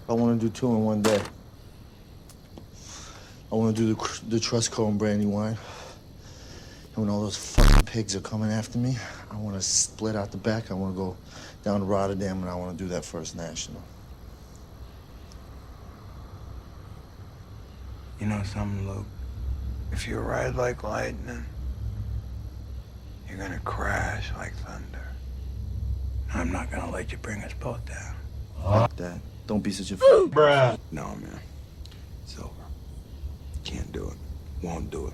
I want to do 2 in one day. I want to do the Trustco and brandy wine. And when all those fucking pigs are coming after me, I want to split out the back. I want to go down to Rotterdam, and I want to do that First National. You know something, Luke? If you ride like lightning, you're gonna crash like thunder. I'm not gonna let you bring us both down. Fuck that. Don't be such a Bruh. No, man. It's over. Can't do it. Won't do it.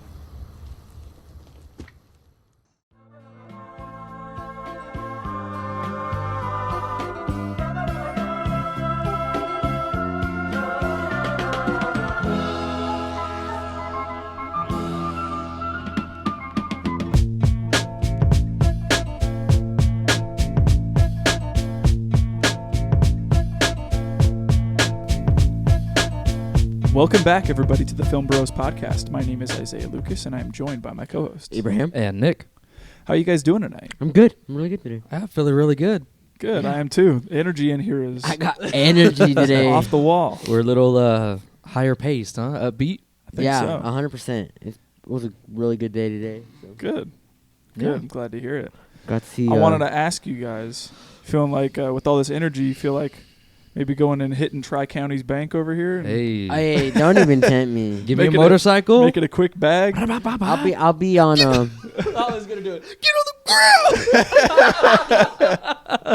Welcome back, everybody, to the Film Bros podcast. My name is Isaiah Lucas, and I am joined by my co-host Abraham and Nick. How are you guys doing tonight? I'm good. I'm really good today. I'm feeling really good. Good. Yeah. I am too. The energy in here is I got energy today. off the wall. We're a little higher paced, huh? Upbeat. I think Yeah, so. 100%. It was a really good day today. So. Good. Good. Yeah. I'm glad to hear it. Got to see. I wanted to ask you guys, feeling like with all this energy, you feel like maybe going and hitting Tri-County's bank over here? And Hey. Don't even tempt me. Give me a Make it motorcycle. Make it a quick bag. I'll be on. I was going to do it. Get on the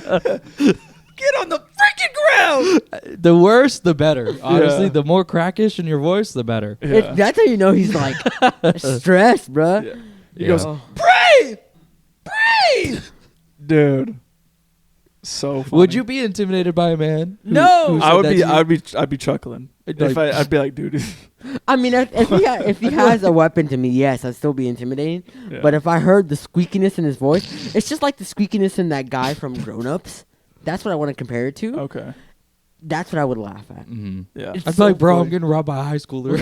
ground. Get on the freaking ground. The worse, the better. Honestly, Yeah. the more crackish in your voice, the better. Yeah. That's how you know he's like stressed, bruh. Yeah. He Yeah. goes, breathe! Breathe! Dude. So funny. Would you be intimidated by a man? No! I would be. I'd be chuckling. I'd be like, dude. I mean, if he has a weapon to me, yes, I'd still be intimidating. Yeah. But if I heard the squeakiness in his voice, it's just like the squeakiness in that guy from Grown Ups. That's what I want to compare it to. Okay. That's what I would laugh at. Mm-hmm. Yeah. It's I feel so like, bro, I'm funny. getting robbed by a high schooler.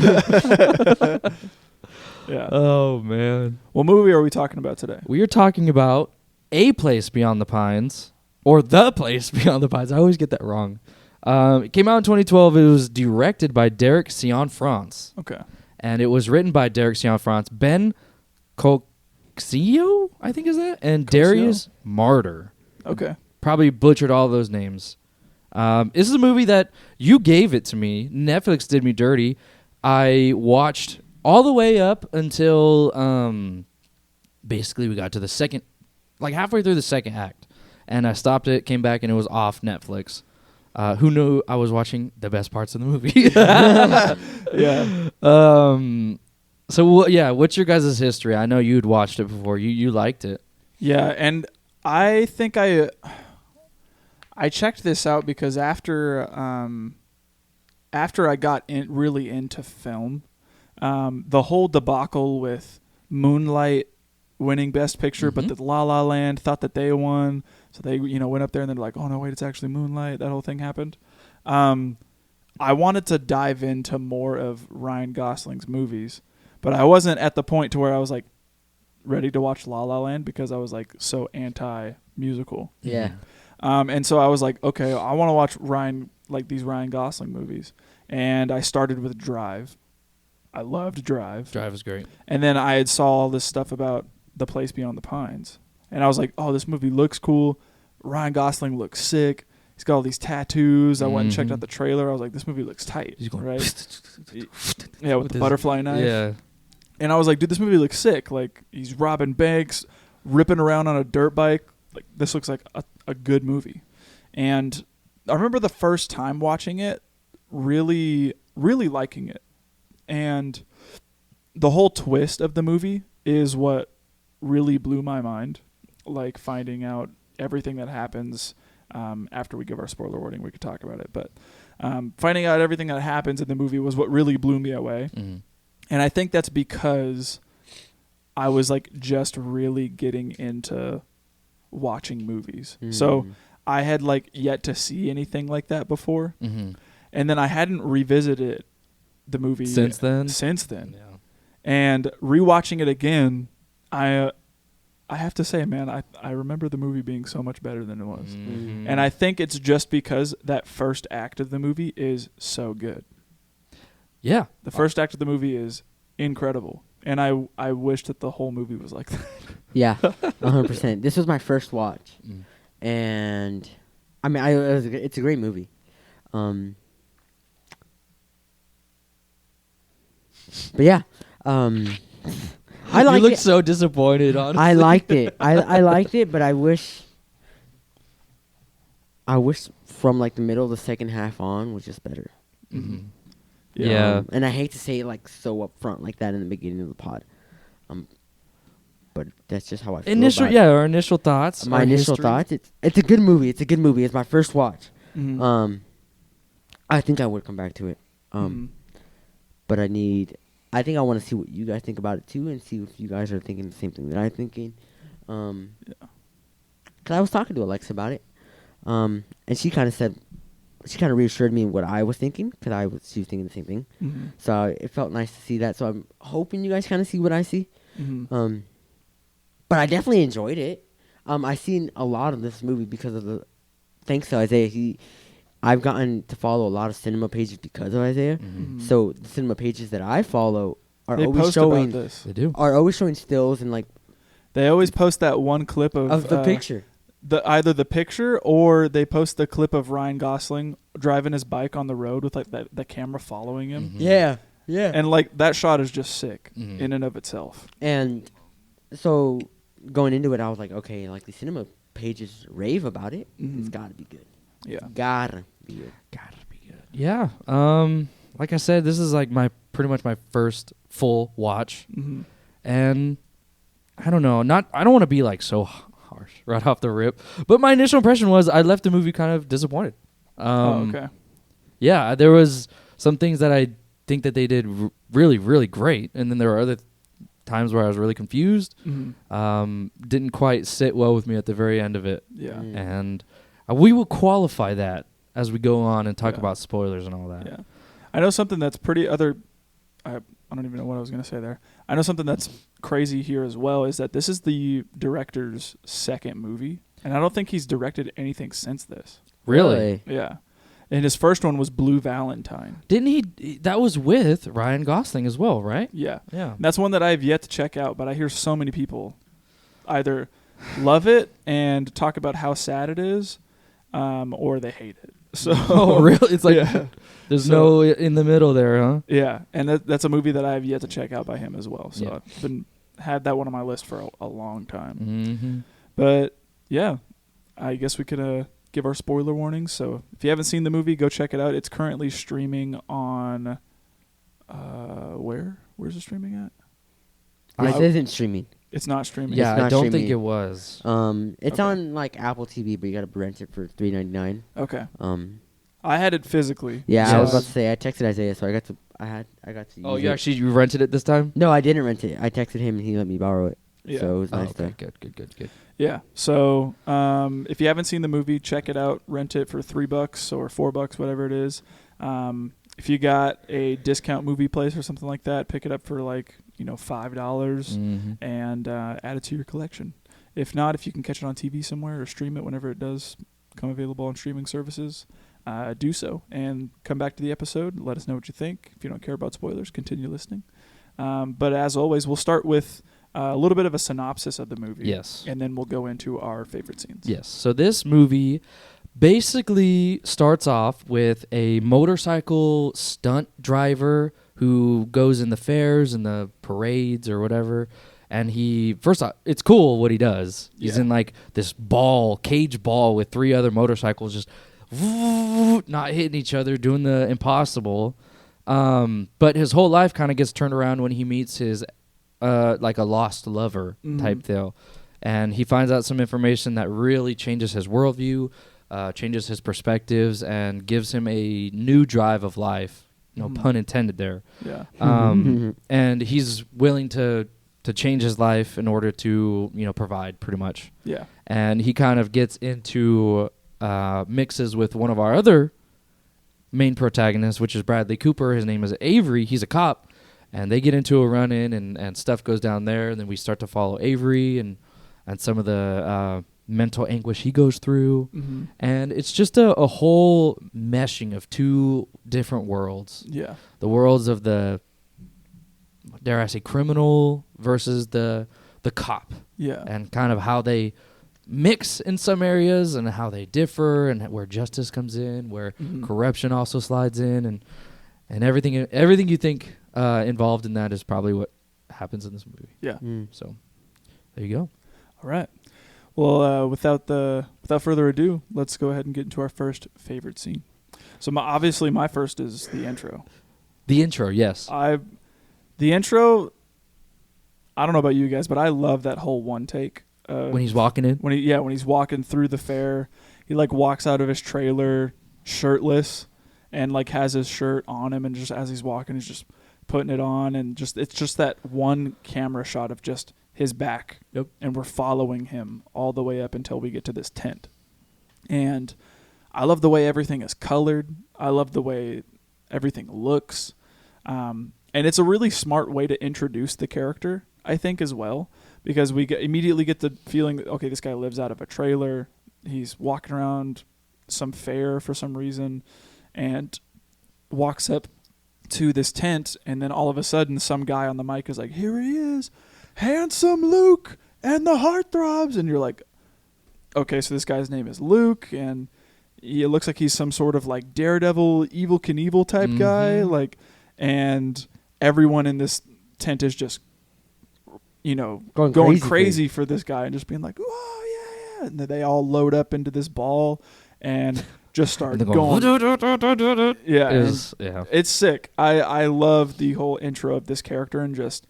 Yeah. Oh, man. What movie are we talking about today? We are talking about A Place Beyond the Pines, or The Place Beyond the Pines. I always get that wrong. It came out in 2012. It was directed by Derek Cianfrance, Okay. and it was written by Derek Cianfrance, Ben Coccio, I think is that, and Darius Marder. Okay. Probably butchered all those names. This is a movie that you gave it to me. Netflix did me dirty. I watched all the way up until basically we got to the second, like halfway through the second act. And I stopped it, came back, and it was off Netflix. Who knew I was watching the best parts of the movie? Yeah. So, what's your guys' history? I know you'd watched it before. You liked it. Yeah, and I think I checked this out because after I got really into film, the whole debacle with Moonlight winning Best Picture, but the La La Land thought that they won, so they went up there and they're like, oh no, wait, it's actually Moonlight. That whole thing happened. I wanted to dive into more of Ryan Gosling's movies, but I wasn't at the point to where I was like ready to watch La La Land because I was like so anti-musical. Yeah. And so I was like, okay, I want to watch these Ryan Gosling movies. And I started with Drive. I loved Drive. Drive is great. And then I had saw all this stuff about The Place Beyond the Pines. And I was like, oh, this movie looks cool. Ryan Gosling looks sick. He's got all these tattoos. I went and checked out the trailer. I was like, this movie looks tight. He's going, right? Yeah, with the his butterfly knife. Yeah. And I was like, dude, this movie looks sick. Like, he's robbing banks, ripping around on a dirt bike. Like, this looks like a good movie. And I remember the first time watching it, really, really liking it. And the whole twist of the movie is what really blew my mind. Like, finding out everything that happens after we give our spoiler warning, we could talk about it. But finding out everything that happens in the movie was what really blew me away. Mm-hmm. And I think that's because I was like just really getting into watching movies. So I had like yet to see anything like that before. Mm-hmm. And then I hadn't revisited the movie Since then? Since then. Yeah. And rewatching it again, I I have to say, man, I remember the movie being so much better than it was. Mhm. And I think it's just because that first act of the movie is so good. Yeah. The first act of the movie is incredible. And I wish that the whole movie was like that. Yeah, 100%. This was my first watch, Mm. and I mean, it's a great movie. But yeah, I You liked look it. so disappointed, honestly. I liked it. I liked it, but I wish from like the middle of the second half on was just better. Mhm. Yeah. Yeah. And I hate to say it like so upfront like that in the beginning of the pod. But that's just how I feel about it. Our initial thoughts. My our initial history. thoughts. It's a good movie. It's a good movie. It's my first watch. Mhm. I think I would come back to it. Mhm. But I think I want to see what you guys think about it too, and see if you guys are thinking the same thing that I'm thinking. Cause I was talking to Alexa about it, and she kind of reassured me what I was thinking, cause she was thinking the same thing. Mhm. So it felt nice to see that. So I'm hoping you guys kind of see what I see. Mhm. But I definitely enjoyed it. I seen a lot of this movie because of thanks to Isaiah. I've gotten to follow a lot of cinema pages because of Isaiah. Mhm. Mhm. So the cinema pages that I follow are They always post showing about this. They do. stills and like They always post that one clip of the picture. Either the picture or they post the clip of Ryan Gosling driving his bike on the road with like the camera following him. Mhm. Yeah. And like that shot is just sick Mhm. in and of itself. And so going into it, I was like, okay, like the cinema pages rave about it. It's Mhm. got to be good. Yeah. Gotta be good. Gotta be good. Yeah. Like I said, this is like pretty much my first full watch, Mhm. and I don't know. I don't want to be like so harsh right off the rip, but my initial impression was I left the movie kind of disappointed. Okay. Yeah, there was some things that I think that they did really, really great, and then there were other times where I was really confused. Mhm. Didn't quite sit well with me at the very end of it, Yeah. Mm. and we will qualify that as we go on and talk Yeah. about spoilers and all that. Yeah. I know something that's pretty I don't even know what I was going to say there. I know something that's crazy here as well is that this is the director's second movie, and I don't think he's directed anything since this. Really? Yeah. And his first one was Blue Valentine. Didn't he? That was with Ryan Gosling as well, right? Yeah. Yeah. And that's one that I have yet to check out, but I hear so many people either love it and talk about how sad it is, or they hate it. So Oh, really? It's like yeah. there's So- no in the middle there, huh? Yeah, and that's a movie that I have yet to check out by him as well. So Yeah. I've had that one on my list for a long time. Mm-hmm. But yeah, I guess we could give our spoiler warnings. So if you haven't seen the movie, go check it out. It's currently streaming on where's it streaming at? This isn't streaming. It's not streaming. Yeah, It's I not don't think streaming. it was. It's Okay. on like Apple TV, but you gotta rent it for $3.99. Okay. Um, I had it physically. yeah, I Yes. was about to say I texted Isaiah, so I got to. Oh, use you it. actually rented it this time? No, I didn't rent it. I texted him and he let me borrow it. Yeah. So it was Oh, nice okay, to. good. Yeah. So if you haven't seen the movie, check it out. Rent it for $3 or $4, whatever it is. If you got a discount movie place or something like that, pick it up for like $5 Mm-hmm. and add it to your collection. If not, if you can catch it on TV somewhere or stream it whenever it does come available on streaming services, do so and come back to the episode. Let us know what you think. If you don't care about spoilers, continue listening. But as always, we'll start with a little bit of a synopsis of the movie. Yes. And then we'll go into our favorite scenes. Yes. So this movie basically starts off with a motorcycle stunt driver who goes in the fairs and the parades or whatever. And first off, it's cool what he does. He's Yeah. in like this cage ball with 3 other motorcycles just not hitting each other, doing the impossible. But his whole life kind of gets turned around when he meets his like a lost lover type deal. And he finds out some information that really changes his worldview, changes his perspectives, and gives him a new drive of life. No pun intended there. Yeah. And he's willing to change his life in order to provide, pretty much. Yeah. And he kind of gets into mixes with one of our other main protagonists, which is Bradley Cooper. His name is Avery. He's a cop. And they get into a run-in, and stuff goes down there. And then we start to follow Avery. And and some of the mental anguish he goes through. Mm-hmm. And it's just a whole meshing of two different worlds. Yeah. The worlds of the, dare I say, criminal versus the cop. Yeah. And kind of how they mix in some areas and how they differ, and where justice comes in, where corruption also slides in, and everything you think involved in that is probably what happens in this movie. Yeah. So there you go. All right. Well, without further ado, let's go ahead and get into our first favorite scene. So obviously my first is the intro. The intro, yes. The intro, I don't know about you guys, but I love that whole one take. When he's walking in? When he's walking through the fair, he like walks out of his trailer shirtless and like has his shirt on him, and just as he's walking, he's just putting it on, and it's just that one camera shot of just his back. Yep. And we're following him all the way up until we get to this tent. And I love the way everything is colored. I love the way everything looks. And it's a really smart way to introduce the character, I think, as well, because we immediately get the feeling that, okay, this guy lives out of a trailer. He's walking around some fair for some reason and walks up to this tent, and then all of a sudden some guy on the mic is like, here he is, handsome Luke and the heartthrobs. And you're like, okay, so this guy's name is Luke, and it looks like he's some sort of like Daredevil, Evel Knievel type guy, like, and everyone in this tent is just, going crazy for this guy and just being like, oh yeah. And then they all load up into this ball and just start going. Yeah, it's sick. I love the whole intro of this character and just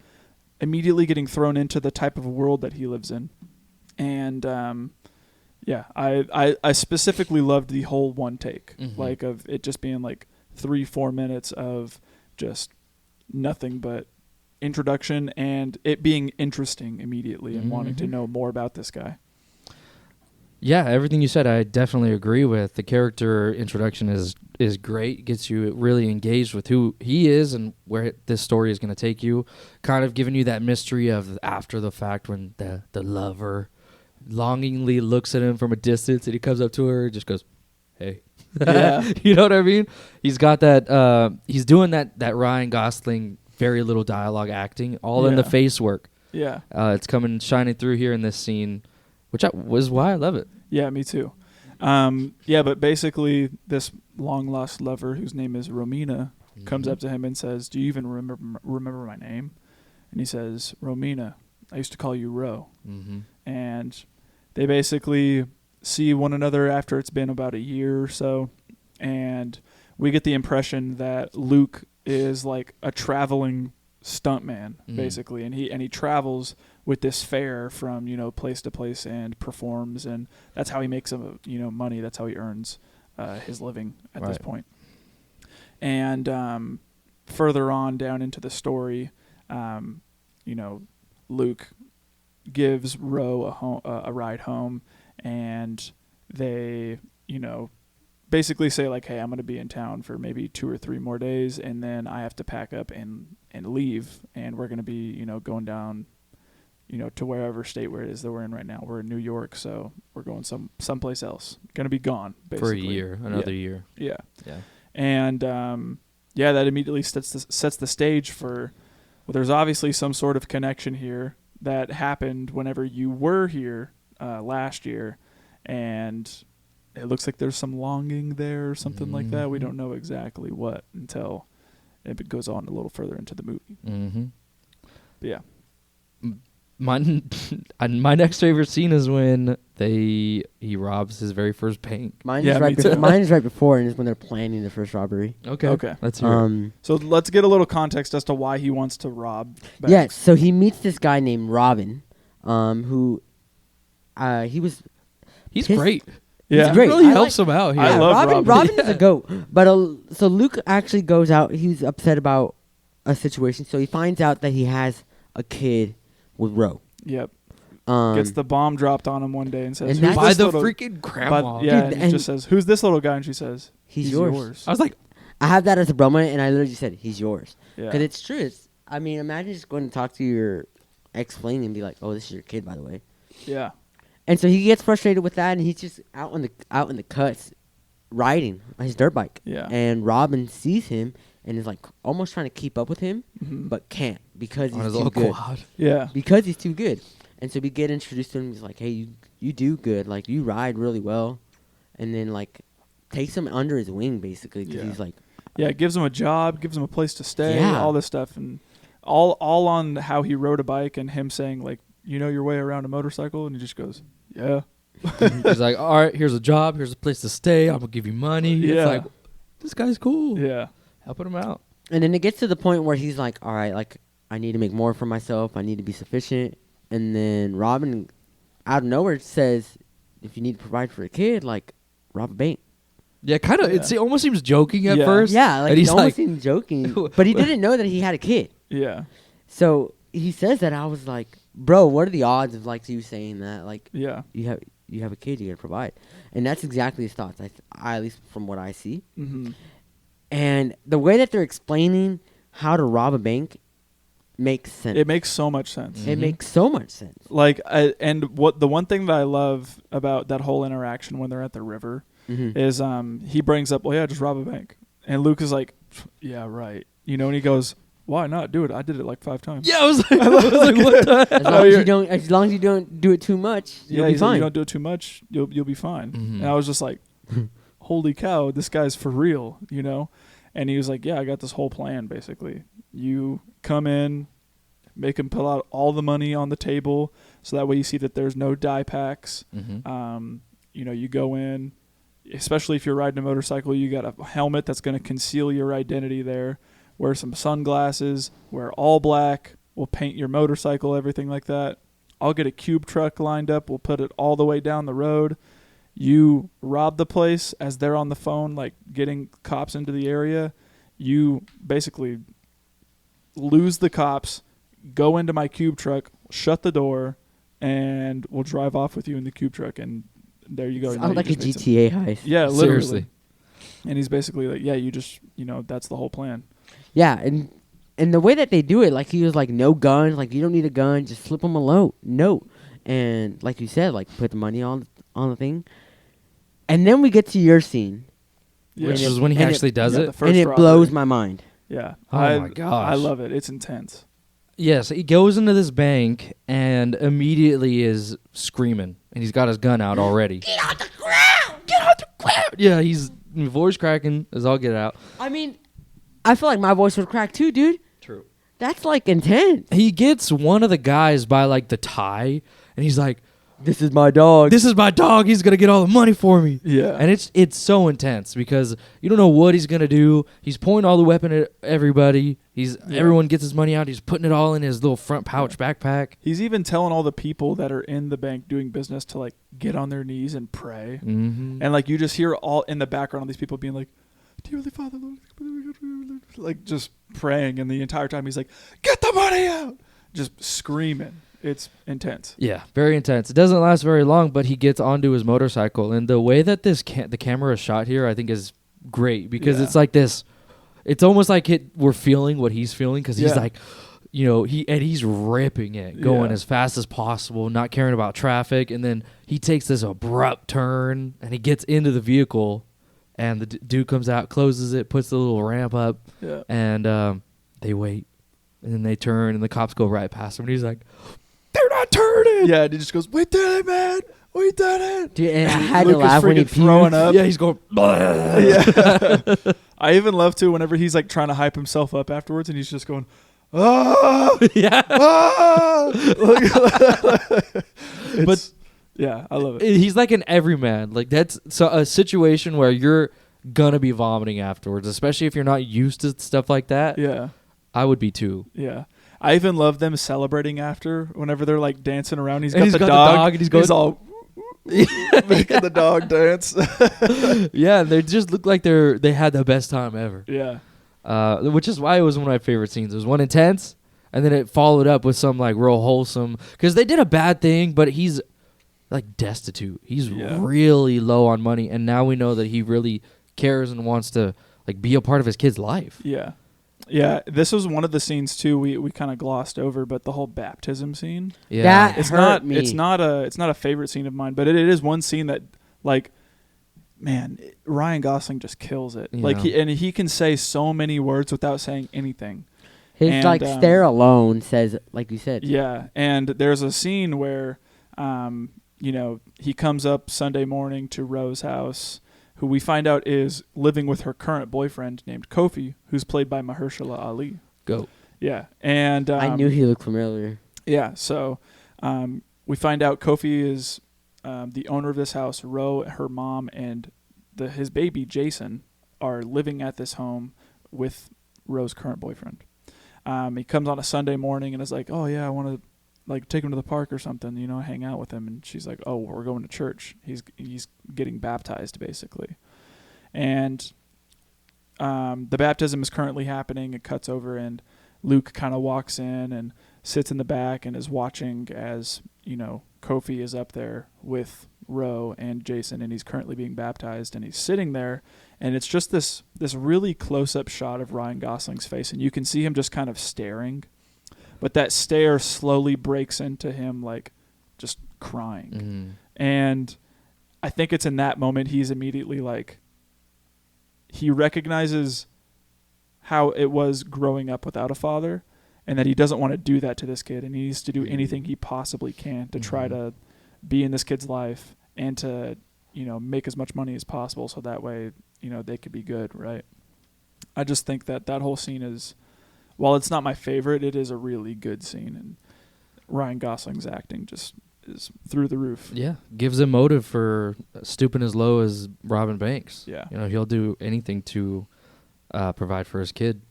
immediately getting thrown into the type of world that he lives in. And I specifically loved the whole one take, like of it just being like 3-4 minutes of just nothing but introduction and it being interesting immediately and wanting to know more about this guy. Yeah, everything you said I definitely agree with. The character introduction is great. Gets you really engaged with who he is and where this story is going to take you. Kind of giving you that mystery of after the fact when the lover longingly looks at him from a distance and he comes up to her and just goes, hey. Yeah. You know what I mean? He's got that, he's doing that Ryan Gosling, very little dialogue acting, all in the face work. Yeah. It's shining through here in this scene, which was why I love it. Yeah, me too. But basically this long lost lover whose name is Romina comes up to him and says, do you even remember my name? And he says, Romina, I used to call you Ro. And they basically see one another after it's been about a year or so, and we get the impression that Luke is like a traveling stuntman basically, and he travels with this fair from place to place and performs, and that's how he makes money. That's how he earns his living at this point. And further on down into the story, Luke gives Ro a ride home, and they, basically say like, hey, I'm going to be in town for maybe 2 or 3 more days, and then I have to pack up and leave, and we're going to be, going down, to wherever state where it is that we're in right now. We're in New York, so we're going someplace else. Going to be gone, basically. For a year, another year. Yeah. Yeah. And, that immediately sets the stage for, well, there's obviously some sort of connection here that happened whenever you were here last year, and it looks like there's some longing there or something like that. We don't know exactly what until it goes on a little further into the movie. But yeah. My next favorite scene is when he robs his very first bank. Mine is right before, and is when they're planning the first robbery. Okay. Let's hear it. So let's get a little context as to why he wants to rob banks. Yeah, so he meets this guy named Robin, who he's great. Yeah, he's great. He really helps him out here. I love Robin. Robin is a goat. But so Luke actually goes out. He's upset about a situation, so he finds out that he has a kid with Ro. Yep. Gets the bomb dropped on him one day and says, and by the freaking grandma. And he just says, who's this little guy? And she says, he's yours. I was like, I have that as a bro moment, and I literally said, he's yours. Yeah. Because it's true. Imagine just going to talk to your ex-flame and be like, oh, this is your kid, by the way. Yeah. And so he gets frustrated with that, and he's just out in the cuts, riding his dirt bike. Yeah. And Robin sees him and is like almost trying to keep up with him, Mhm. but can't because On he's his too little good. quad. Yeah. Because he's too good. And so we get introduced to him. He's like, hey, you do good. Like, you ride really well. And then, like, takes him under his wing, basically, because Yeah. he's like, Yeah, it gives him a job, gives him a place to stay, Yeah. all this stuff, and all on how he rode a bike and him saying like, you know your way around a motorcycle, and he just goes, yeah. He's like, all right, here's a job, here's a place to stay. I'm gonna give you money. Yeah. It's like, this guy's cool. Yeah. Helping him out. and then it gets to the point where he's like, all right, like, I need to make more for myself. I need to be sufficient. And then Robin, out of nowhere, says, if you need to provide for a kid, like, rob a bank. Yeah, kind of. Yeah. It almost seems joking at Yeah. first. Yeah, like, and he's he's almost like, seemed joking. But he didn't know that he had a kid. Yeah. So he says that. I was like, bro, what are the odds of, like, you saying that? Like, Yeah. you have a kid, you gotta provide. And that's exactly his thoughts, I at least from what I see. Mm-hmm. And the way that they're explaining how to rob a bank makes sense. It makes so much sense. Mhm. It makes so much sense. Like, and what the one thing that I love about that whole interaction when they're at the river Mm-hmm. is he brings up, well, yeah, just rob a bank, and Luke is like, yeah, right, you know, and he goes, why not do it? I did it like 5 times. yeah, I was like, what the As long as you don't do it too much, Yeah, you'll be he's like, fine. you don't do it too much, you'll be fine. Mhm. And I was just like, holy cow, this guy's for real, you know? And he was like, yeah, I got this whole plan, basically. You come in, make him pull out all the money on the table, so that way you see that there's no die packs. Mhm. You know, you go in, especially if you're riding a motorcycle, you got a helmet that's going to conceal your identity there. Wear some sunglasses, wear all black, we'll paint your motorcycle, everything like that. I'll get a cube truck lined up, we'll put it all the way down the road. You rob the place as they're on the phone, like getting cops into the area. You basically lose the cops, go into my cube truck, shut the door, and we'll drive off with you in the cube truck. And there you go. Now Sounds you like a just made some- GTA heist. Yeah, literally. Seriously. And he's basically like, yeah, you just, that's the whole plan. Yeah, and the way that they do it, like, he was like, no guns, like, you don't need a gun, just slip him a note. And like you said, like, put the money on the thing. And then we get to your scene, Yeah. Which is when he and it- actually does Yeah, it. the first and it robbery. blows my mind. Yeah. Oh my gosh. I love it. It's intense. Yes, he goes into this bank and immediately is screaming, and he's got his gun out already. Get out the ground! Get out the ground! Yeah, he's voice cracking as all get out. I mean, I feel like my voice would crack too, dude. True. That's like intense. He gets one of the guys by like the tie, and he's like, This is my dog. "This is my dog. He's gonna get all the money for me." Yeah. And it's so intense because you don't know what he's gonna do. He's pointing all the weapon at everybody. Everyone gets his money out. He's putting it all in his little front pouch backpack. He's even telling all the people that are in the bank doing business to like get on their knees and pray. Mm-hmm. And like you just hear all in the background all these people being like, "Dearly Father, Lord," like just praying, and the entire time he's like, "Get the money out!" Just screaming. It's intense. Yeah, very intense. It doesn't last very long, but he gets onto his motorcycle, and the way that the camera is shot here, I think, is great because Yeah. it's like this. It's almost like we're feeling what he's feeling because he's Yeah. like, he's ripping it, going Yeah. as fast as possible, not caring about traffic, and then he takes this abrupt turn and he gets into the vehicle, and the dude comes out, closes it, puts the little ramp up, Yeah. and they wait, and then they turn, and the cops go right past him, and he's like, "They're not turning." Yeah, and he just goes, "We did it, man. We did it." Dude, and I had Luke to is laugh when he freaking throwing puked. up. Yeah, he's going. Yeah. I even love to whenever he's like trying to hype himself up afterwards, and he's just going, "Ah, Yeah, ah!" But yeah, I love it. he's like an everyman. Like that's a situation where you're gonna be vomiting afterwards, especially if you're not used to stuff like that. Yeah, I would be too. yeah. I even love them celebrating after whenever they're like dancing around. He's And got, he's the, got the dog, dog and he's going- all making the dog dance. Yeah, they just look like they had the best time ever. Yeah, Which is why it was one of my favorite scenes. It was one intense, and then it followed up with some like real wholesome. Because they did a bad thing, but he's like destitute. He's Yeah. really low on money, and now we know that he really cares and wants to like be a part of his kid's life. yeah. Yeah, this was one of the scenes too we kind of glossed over, but the whole baptism scene. Yeah. That It's hurt not me. it's not a favorite scene of mine, but it is one scene that like man, Ryan Gosling just kills it. Yeah. Like he can say so many words without saying anything. His and, like stare alone says, like you said. Yeah, and there's a scene where he comes up Sunday morning to Ro's house, who we find out is living with her current boyfriend named Kofi, who's played by Mahershala Ali. Go. Yeah, and I knew he looked familiar. Yeah, so we find out Kofi is the owner of this house. Ro, her mom, and his baby Jason are living at this home with Ro's current boyfriend. He comes on a Sunday morning and is like, "Oh yeah, I want to like take him to the park or something, hang out with him." And she's like, "Oh, we're going to church. He's getting baptized basically." And the baptism is currently happening. It cuts over and Luke kind of walks in and sits in the back and is watching as, Kofi is up there with Ro and Jason, and he's currently being baptized, and he's sitting there, and it's just this really close-up shot of Ryan Gosling's face, and you can see him just kind of staring, but that stare slowly breaks into him like just crying. Mm-hmm. And I think it's in that moment he's immediately like, he recognizes how it was growing up without a father, and that he doesn't want to do that to this kid, and he needs to do anything he possibly can to try to be in this kid's life and to, make as much money as possible so that way, they could be good, right? I just think that whole scene is, while it's not my favorite, it is a really good scene, and Ryan Gosling's acting just is through the roof. Yeah, gives him motive for stooping as low as Robin Banks. Yeah. He'll do anything to provide for his kid.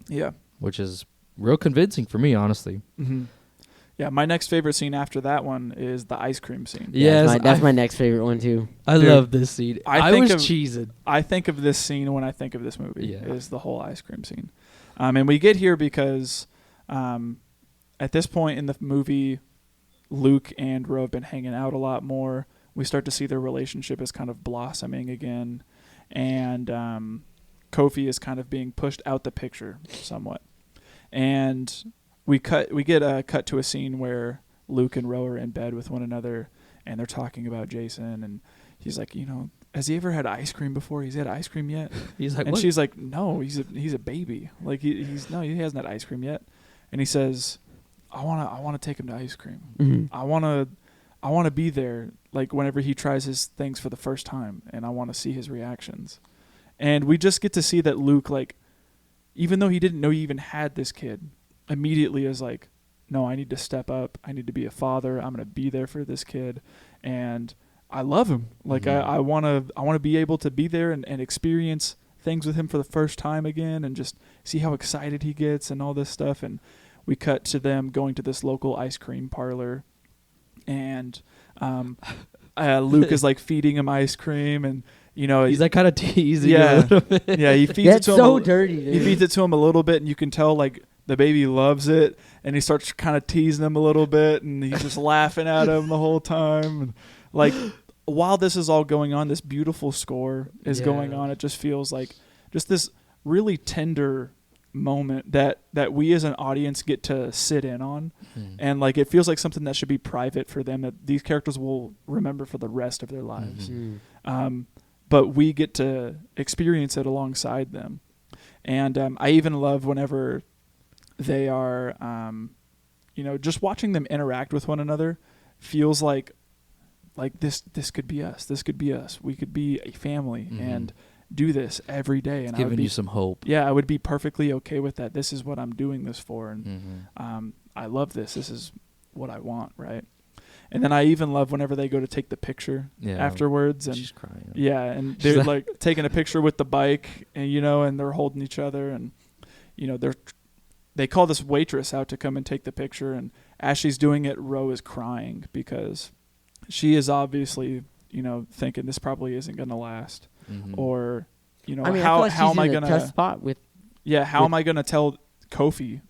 Yeah. Which is real convincing for me, honestly. Mm-hmm. Yeah, my next favorite scene after that one is the ice cream scene. Yes, That's my next favorite one too. I Dude, love this scene. I was of, cheesing. I think of this scene when I think of this movie. Yeah. Is the whole ice cream scene. And we get here because at this point in the movie, Luke and Ro have been hanging out a lot more. We start to see their relationship is kind of blossoming again, and Kofi is kind of being pushed out the picture somewhat. And we get a cut to a scene where Luke and Ro are in bed with one another, and they're talking about Jason, and he's like, has he ever had ice cream before? He's had ice cream yet? He's like, and what? she's like, no, he's a baby. Like he hasn't had ice cream yet. And he says, I wanna take him to ice cream. Mm-hmm. I wanna be there, like whenever he tries his things for the first time, and I want to see his reactions. And we just get to see that Luke, like, even though he didn't know he even had this kid, immediately is like, no, I need to step up. I need to be a father. I'm gonna be there for this kid, and I love him. Like I wanna be able to be there and experience things with him for the first time again, and just see how excited he gets and all this stuff. And we cut to them going to this local ice cream parlor, and Luke is like feeding him ice cream, and he's like kind of teasing yeah, a little bit. yeah. He feeds That's it to him. so dirty, dude. He feeds it to him a little bit, and you can tell like the baby loves it, and he starts kind of teasing him a little bit, and he's just laughing at him the whole time. And like while this is all going on, this beautiful score is going on. It just feels like just this really tender moment that we as an audience get to sit in on, and like it feels like something that should be private for them, that these characters will remember for the rest of their lives. But we get to experience it alongside them. And I even love whenever they are just watching them interact with one another feels like this could be us. This could be us. We could be a family and do this every day. And it's giving you some hope. Yeah, I would be perfectly okay with that. This is what I'm doing this for, and I love this. This is what I want, right? And then I even love whenever they go to take the picture afterwards, and she's crying. Yeah, and they're like taking a picture with the bike, and and they're holding each other, and they call this waitress out to come and take the picture, and as she's doing it, Ro is crying because she is obviously thinking this probably isn't going to last. Or how am I gonna tough spot with how am I gonna tell Kofi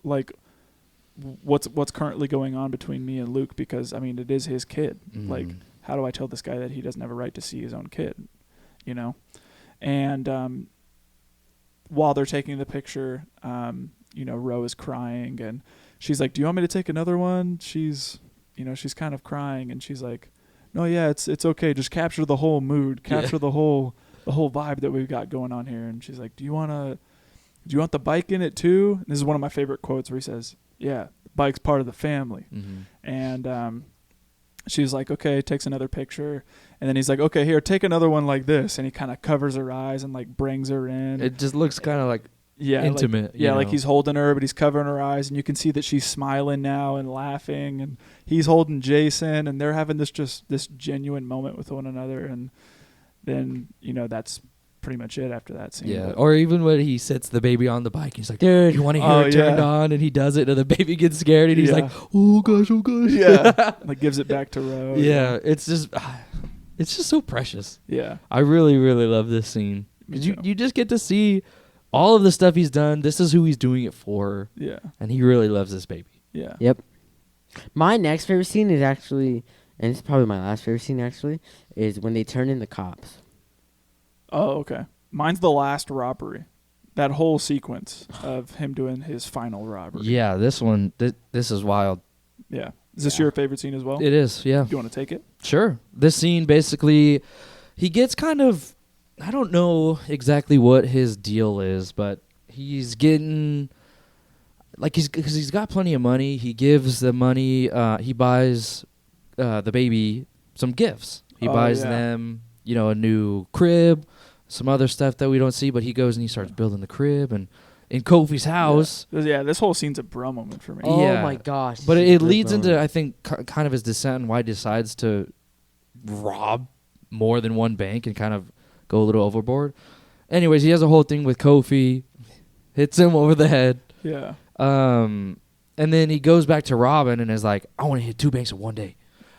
like what's currently going on between me and Luke, because I mean it is his kid. Like how do I tell this guy that he doesn't have a right to see his own kid, and while they're taking the picture, Ro is crying, and she's like, "Do you want me to take another one?" She's kind of crying, and she's like, "No, yeah, it's okay. Just capture the whole mood, capture the whole vibe that we've got going on here." And she's like, "Do you want the bike in it too?" And this is one of my favorite quotes where he says, "Yeah, the bike's part of the family." Mm-hmm. And she's like, "Okay," takes another picture, and then he's like, "Okay, here, take another one like this," and he kind of covers her eyes and like brings her in. It just looks kind of like intimate. Like he's holding her, but he's covering her eyes, and you can see that she's smiling now and laughing, and he's holding Jason, and they're having this genuine moment with one another. And then that's pretty much it after that scene. Yeah, But or even when he sets the baby on the bike, he's like, Dude. "You want to hear it turned on?" And he does it, and the baby gets scared, and he's like, "Oh gosh, oh gosh." Yeah, like gives it back to Ro. Yeah, it's just so precious. Yeah. I really, really love this scene. Me 'Cause too. you just get to see all of the stuff he's done. This is who he's doing it for. Yeah. And he really loves this baby. Yeah. Yep. My next favorite scene is actually, and it's probably my last favorite scene actually, is when they turn in the cops. Oh, okay. Mine's the last robbery. That whole sequence of him doing his final robbery. Yeah, this one, this is wild. Yeah. Is this your favorite scene as well? It is, yeah. Do you want to take it? Sure. This scene, basically, he gets kind of, I don't know exactly what his deal is, but he's getting, like, because he's got plenty of money. He gives the money, he buys the baby some gifts. He buys them, a new crib, some other stuff that we don't see, but he goes and he starts building the crib, and in Kofi's house. Yeah, this whole scene's a bro moment for me. Oh Yeah. my gosh. But this is it a great leads into, moment. I think, kind of his descent and why he decides to rob more than one bank and kind of go a little overboard. Anyways, he has a whole thing with Kofi, hits him over the head. Yeah. And then he goes back to Robin and is like, "I want to hit 2 banks in one day.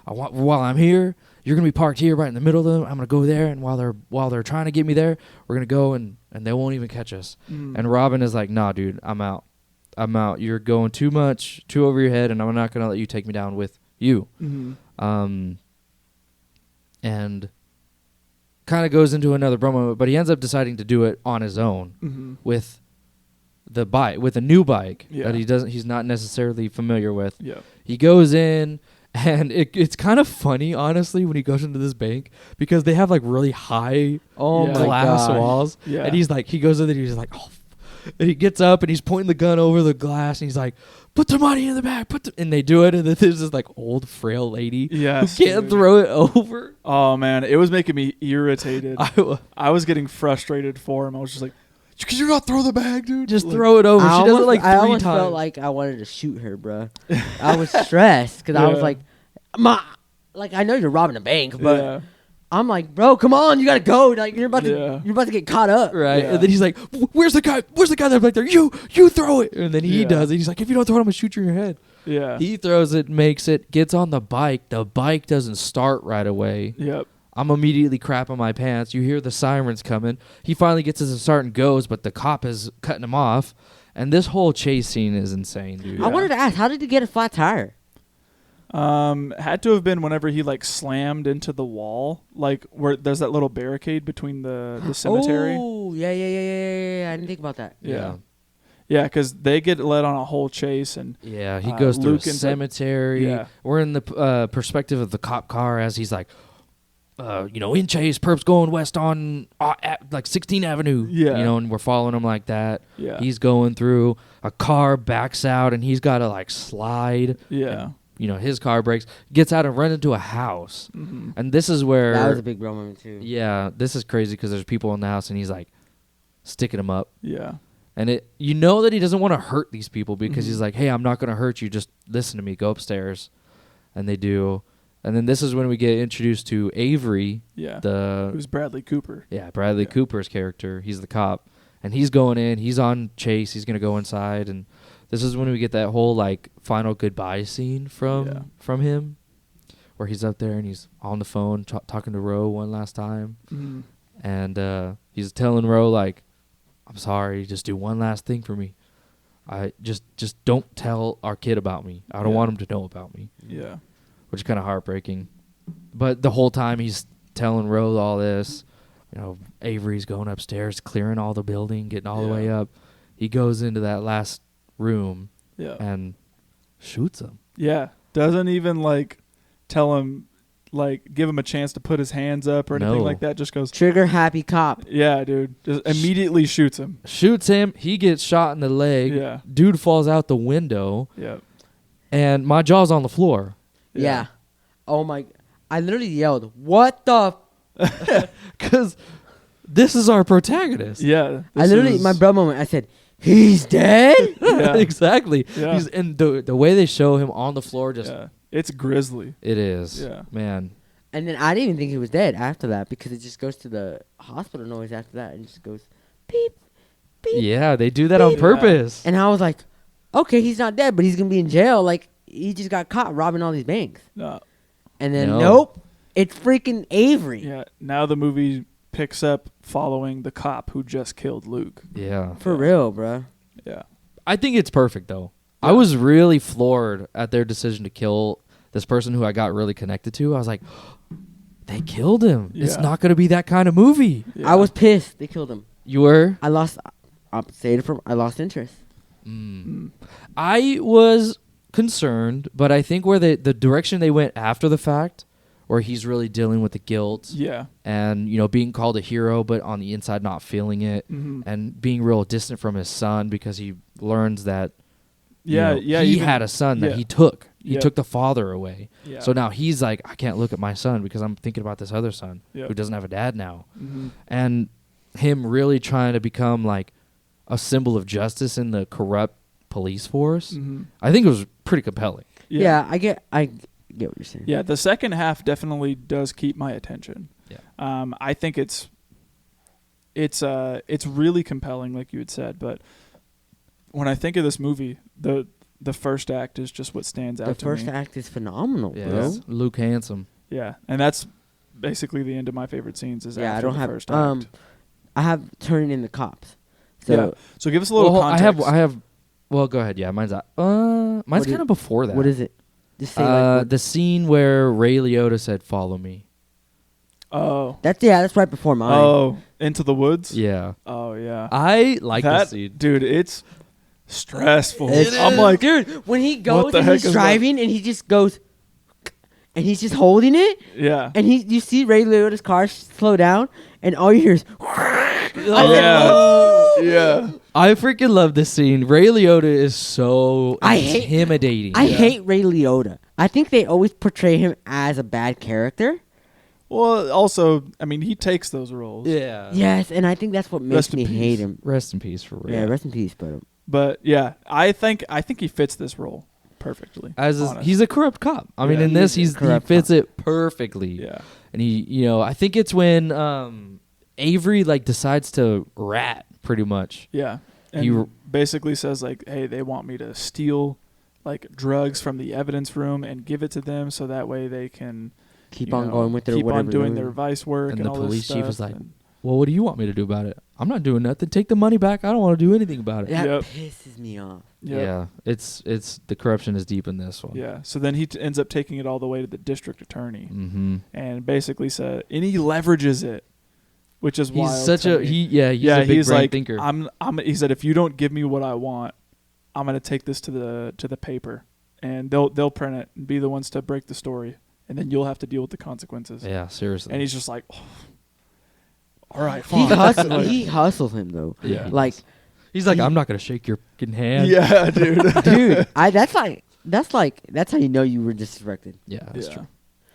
While I'm here, you're gonna be parked here right in the middle of them. I'm gonna go there, and while they're trying to get me there, we're gonna go and they won't even catch us." And Robin is like, "Nah, dude, I'm out. You're going too over your head, and I'm not gonna let you take me down with you." Mm-hmm. And kind of goes into another bro moment, but he ends up deciding to do it on his own with the bike, with a new bike that he's not necessarily familiar with. Yeah. He goes in, and it's kind of funny, honestly, when he goes into this bank, because they have like really high Oh my glass gosh. walls. Yeah. And he goes in there, he's like, "Oh." And he gets up and he's pointing the gun over the glass, and he's like, "Put the money in the bag." And they do it, and then there's this like old frail lady who Yes, can't dude. throw it over. Oh man, it was making me irritated. I I was getting frustrated for him. I was just like, "Could you not throw the bag, dude?" just Like, throw it over. She does it like 3 I almost times. felt like I wanted to shoot her, bro. I was stressed because I was Yeah. like, I know you're robbing a bank, but Yeah. I'm like, bro, come on, you gotta go. Like you're about Yeah. to get caught up. Right, Yeah. and then he's like, "Where's the guy? Where's the guy that's back there? You throw it!" And then he Yeah. does it. He's like, "If you don't throw it, I'm gonna shoot you in your head." Yeah. He throws it, makes it, gets on the bike. The bike doesn't start right away. Yep. I'm immediately crapping my pants. You hear the sirens coming. He finally gets his start and goes, but the cop is cutting him off. And this whole chase scene is insane, dude. I wanted to ask, how did he get a flat tire? Had to have been whenever he like slammed into the wall, like where there's that little barricade between the cemetery. Oh, yeah. I didn't think about that. Yeah. Yeah, because they get led on a whole chase, and Yeah, he goes through Luke a into- cemetery. Yeah. We're in the perspective of the cop car as he's like, in chase, perps going west on like 16th Avenue. Yeah. And we're following him like that. Yeah. He's going through, a car backs out, and he's got to like slide. yeah. And, his car breaks, gets out and runs into a house. Mm-hmm. And this is where... That was a big bro moment too. Yeah, this is crazy because there's people in the house, and he's like sticking them up. Yeah. And that he doesn't want to hurt these people because Mhm. he's like, "Hey, I'm not going to hurt you. Just listen to me. Go upstairs." And they do. And then this is when we get introduced to Avery, Yeah. the Who's Bradley Cooper? Bradley Yeah. Cooper's character. He's the cop, and he's going in. He's on chase. He's going to go inside, and this is when we get that whole like final goodbye scene from him, where he's up there and he's on the phone talking to Ro one last time, Mm-hmm. and he's telling Ro like, "I'm sorry, just do one last thing for me. I just don't tell our kid about me. I don't Yeah. want him to know about me." Yeah. Which is kind of heartbreaking. But the whole time he's telling Ro all this, Avery's going upstairs, clearing all the building, getting all the Yeah. way up. He goes into that last room Yeah. and shoots him. Yeah. Doesn't even like tell him, like give him a chance to put his hands up or anything No. like that. Just goes, Trigger happy cop. yeah, dude. Just immediately shoots him. Shoots him. He gets shot in the leg. Yeah. Dude falls out the window, Yeah. and my jaw's on the floor. Yeah. Oh my! I literally yelled, "What the?" Because this is our protagonist. Yeah. I this literally, is- my bro moment. I said, "He's dead." Yeah. Exactly. Yeah. And the way they show him on the floor, just Yeah. It's grisly. it is. Yeah. Man. And then I didn't even think he was dead after that because it just goes to the hospital noise after that and it just goes beep, beep. Yeah, they do that on Yeah. purpose. And I was like, okay, he's not dead, but he's gonna be in jail. Like he just got caught robbing all these banks. No. And then No. nope, it's freaking Avery. Yeah. Now the movie picks up following the cop who just killed Luke. Yeah. For real, bruh. Yeah. I think it's perfect though. Yeah. I was really floored at their decision to kill this person who I got really connected to. I was like, they killed him. It's Yeah. not going to be that kind of movie. Yeah. I was pissed. They killed him. You were? I lost. I'm saying it from. I lost interest. I was concerned, but I think where the direction they went after the fact, where he's really dealing with the guilt Yeah. and being called a hero, but on the inside not feeling it, and being real distant from his son because he learns that Yeah. he even- had a son that yeah. he took. He Yeah. took the father away. Yeah. So now he's like, I can't look at my son because I'm thinking about this other son Yeah. who doesn't have a dad now. Mhm. And him really trying to become like a symbol of justice in the corrupt police force. Mhm. I think it was pretty compelling. Yeah, I get what you're saying. Yeah, the second half definitely does keep my attention. Yeah. I think it's really compelling, like you had said. But when I think of this movie, the first act is just what stands out The to me. first act is phenomenal, Yeah, bro. it's Luke Handsome. Yeah, and that's basically the end of my favorite scenes. Is Yeah, after I don't the have. first act. I have turning in the cops. So Yeah. So give us a little context. I have. Well, go ahead. Yeah, mine's mine's What kind of before that. what is it? Just say like what- the scene where Ray Liotta said, "Follow me." Oh. that's right before mine. Oh, Into the Woods. Yeah, Oh yeah. I like that this scene. dude. It's stressful. It I'm is. like, dude, when he goes the and heck he's is that? driving and he just goes, and he's just holding it, yeah. and you see Ray Liotta's car slow down, and all you hear is, Yeah. Yeah. I freaking love this scene. Ray Liotta is so I hate- intimidating. I hate Ray Liotta. I think they always portray him as a bad character. Well, also, I mean, he takes those roles. Yeah. Yes, and I think that's what makes Rest in me peace. hate him. Rest in peace for Ray. Yeah, rest in peace, but But yeah, I think he fits this role perfectly. honest. He's a corrupt cop. I mean, Yeah, in this, he's a he corrupt fits cop. it perfectly. Yeah. And he, I think it's when Avery like decides to rat pretty much. Yeah. And He- basically says like, "Hey, they want me to steal like drugs from the evidence room and give it to them so that way they can keep you on know, going with their keep whatever on doing they're their vice work And and, the all police this chief stuff." is like, And- Well, what do you want me to do about it? I'm not doing nothing. Take the money back. I don't want to do anything about it. That Yep. pisses me off. Yep. Yeah, it's the corruption is deep in this one. Yeah. So then he ends up taking it all the way to the district attorney Mm-hmm. and basically said, and he leverages it, which is He's wild. such to a me. he's a big he's brain like, thinker. he said, if you don't give me what I want, I'm gonna take this to the paper, and they'll print it and be the ones to break the story, and then you'll have to deal with the consequences. Yeah, seriously. And he's just like, oh, all right, He fine. he hustles him though. Yeah. Like, He's like, I'm not gonna shake your fucking hand. Yeah, dude. dude, that's how you know you were disrespected. Yeah, that's Yeah. true.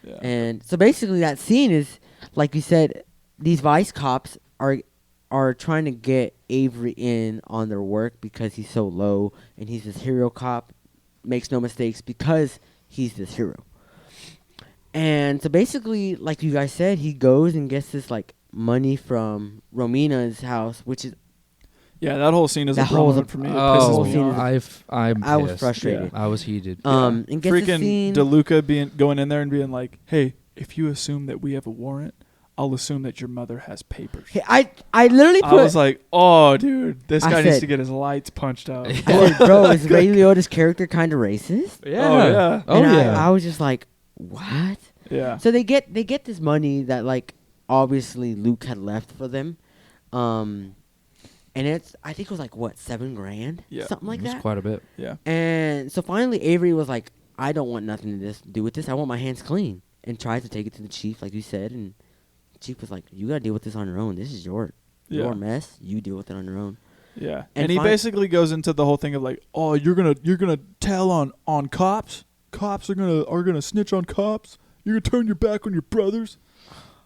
Yeah. And so basically, that scene is like you said. These vice cops are trying to get Avery in on their work because he's so low, and he's this hero cop, makes no mistakes because he's this hero. And so basically, like you guys said, he goes and gets this like money from Romina's house, which is Yeah, that whole scene is a That whole- moment for me. It Oh, pisses me scene off. is- I'm I was pissed. frustrated. I was heated. and gets the Freaking scene. DeLuca going in there and being like, "Hey, if you assume that we have a warrant, I'll assume that your mother has papers." Hey, I literally I put. was like, "Oh, dude, this I guy needs said- to get his lights punched out." I said, bro, is Ray Liotta's character kind of racist? Yeah. Oh, yeah. Oh and yeah. I was just like, what? Yeah. So they get this money that like obviously Luke had left for them. And I think it was like, what, $7,000? Yeah. Something like It's that. quite a bit. Yeah. And so finally Avery was like, I don't want nothing to do with this. I want my hands clean. And tried to take it to the chief, like you said. And the chief was like, you got to deal with this on your own. This is your mess. You deal with it on your own. Yeah. And And he basically goes into the whole thing of like, oh, you're gonna tell on cops. Cops are gonna snitch on cops. You're gonna turn your back on your brothers.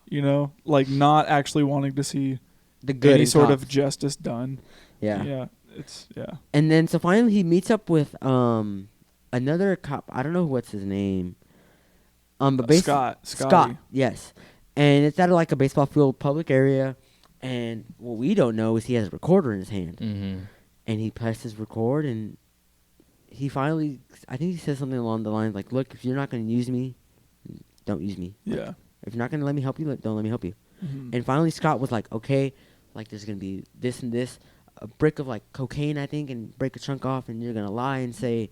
You know, like not actually wanting to see The good any in sort cops. of justice done. Yeah. Yeah. It's And then so finally he meets up with another cop. I don't know what's his name. But basically Scotty. Yes. And it's at like a baseball field public area. And what we don't know is he has a recorder in his hand. Mm-hmm. And he presses record, and he finally, I think he says something along the lines like, look, if you're not going to use me, don't use me. Like, Yeah. if you're not going to let me help you, don't let me help you. Mhm. And finally Scott was like, okay, like there's going to be this and this, a brick of like cocaine, I think, and break a chunk off, and you're going to lie and say,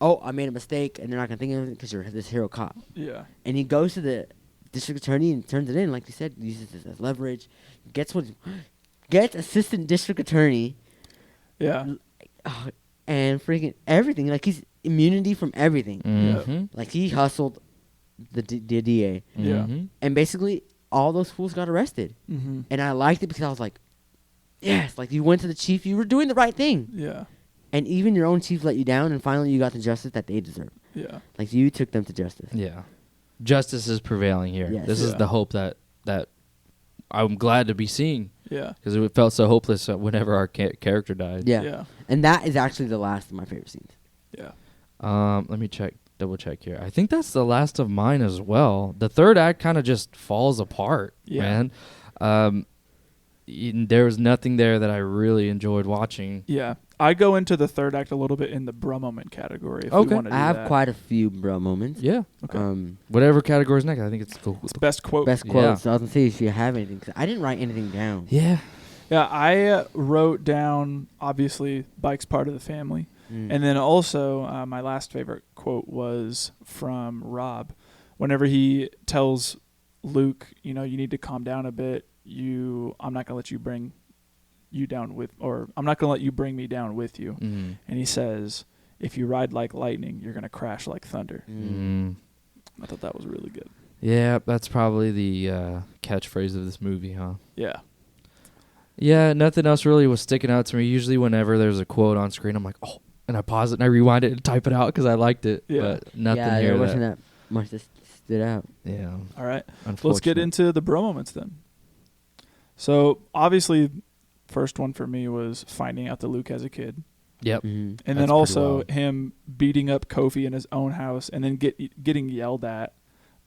oh, I made a mistake, and they're not going to think of it because you're this hero cop. Yeah. And he goes to the district attorney and turns it in, like you said, uses this as leverage, gets assistant district attorney, Yeah. and freaking everything. Like he's immunity from everything. Mm-hmm. Like he hustled the DA, Yeah. Mm-hmm. and basically all those fools got arrested. Mm-hmm. And I liked it because I was like, yes, like you went to the chief, you were doing the right thing, Yeah. and even your own chief let you down, and finally you got the justice that they deserve. Yeah. Like you took them to justice. Yeah. Justice is prevailing here. Yes. This is Yeah. the hope that I'm glad to be seeing, Yeah. because it felt so hopeless whenever our character died. Yeah. Yeah. And that is actually the last of my favorite scenes. Yeah. Let me double check here. I think that's the last of mine as well. The third act kind of just falls apart, Yeah. man. There was nothing there that I really enjoyed watching. Yeah. I go into the third act a little bit in the bro moment category. If Okay. we want to do I have that. quite a few bro moments. Yeah. Okay. Whatever category is next, I think it's the It's best quote. Best Yeah. quotes. I was gonna say if you have anything, 'cause I didn't write anything down. Yeah. Yeah, I wrote down obviously Bike's part of the family, Mm. and then also my last favorite quote was from Rob, whenever he tells Luke, you need to calm down a bit. I'm not gonna let you bring you down with, or I'm not gonna let you bring me down with you. Mm-hmm. And he says, if you ride like lightning, you're gonna crash like thunder. I thought that was really good. Yeah, that's probably the catchphrase of this movie, huh? Yeah. Yeah, nothing else really was sticking out to me. Usually whenever there's a quote on screen, I'm like, oh, and I pause it and I rewind it and type it out because I liked it. Yeah. But nothing yeah, here there wasn't that much that stood out. Yeah. All right. Unfortunately. Let's get into the bro moments then. So obviously, first one for me was finding out that Luke has a kid, Yep. Mhm. and That's then pretty also wild. him beating up Kofi in his own house, and then getting yelled at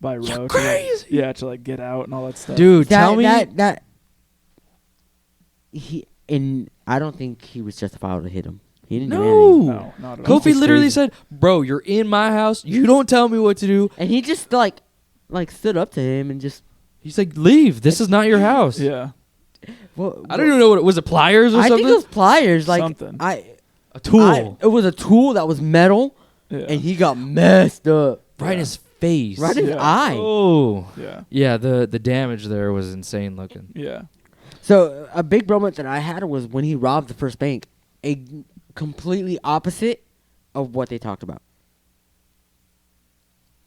by Ro. You're to, crazy! to like get out and all that stuff. Dude, tell me. I don't think he was justified to hit him. He didn't do No. anything. No, not at all. Kofi just literally crazy. said, bro, you're in my house. You don't tell me what to do. And he just like stood up to him and just. He's like, leave. This is not your house. Yeah. Well, I don't even know what it was. It pliers or I something? think it was pliers. Like Something. A tool. it was a tool that was metal, Yeah. and he got messed up right in his face. right in his Yeah. eye. Oh. Yeah. Yeah, the damage there was insane looking. Yeah. So a big moment that I had was when he robbed the first bank. A completely opposite of what they talked about.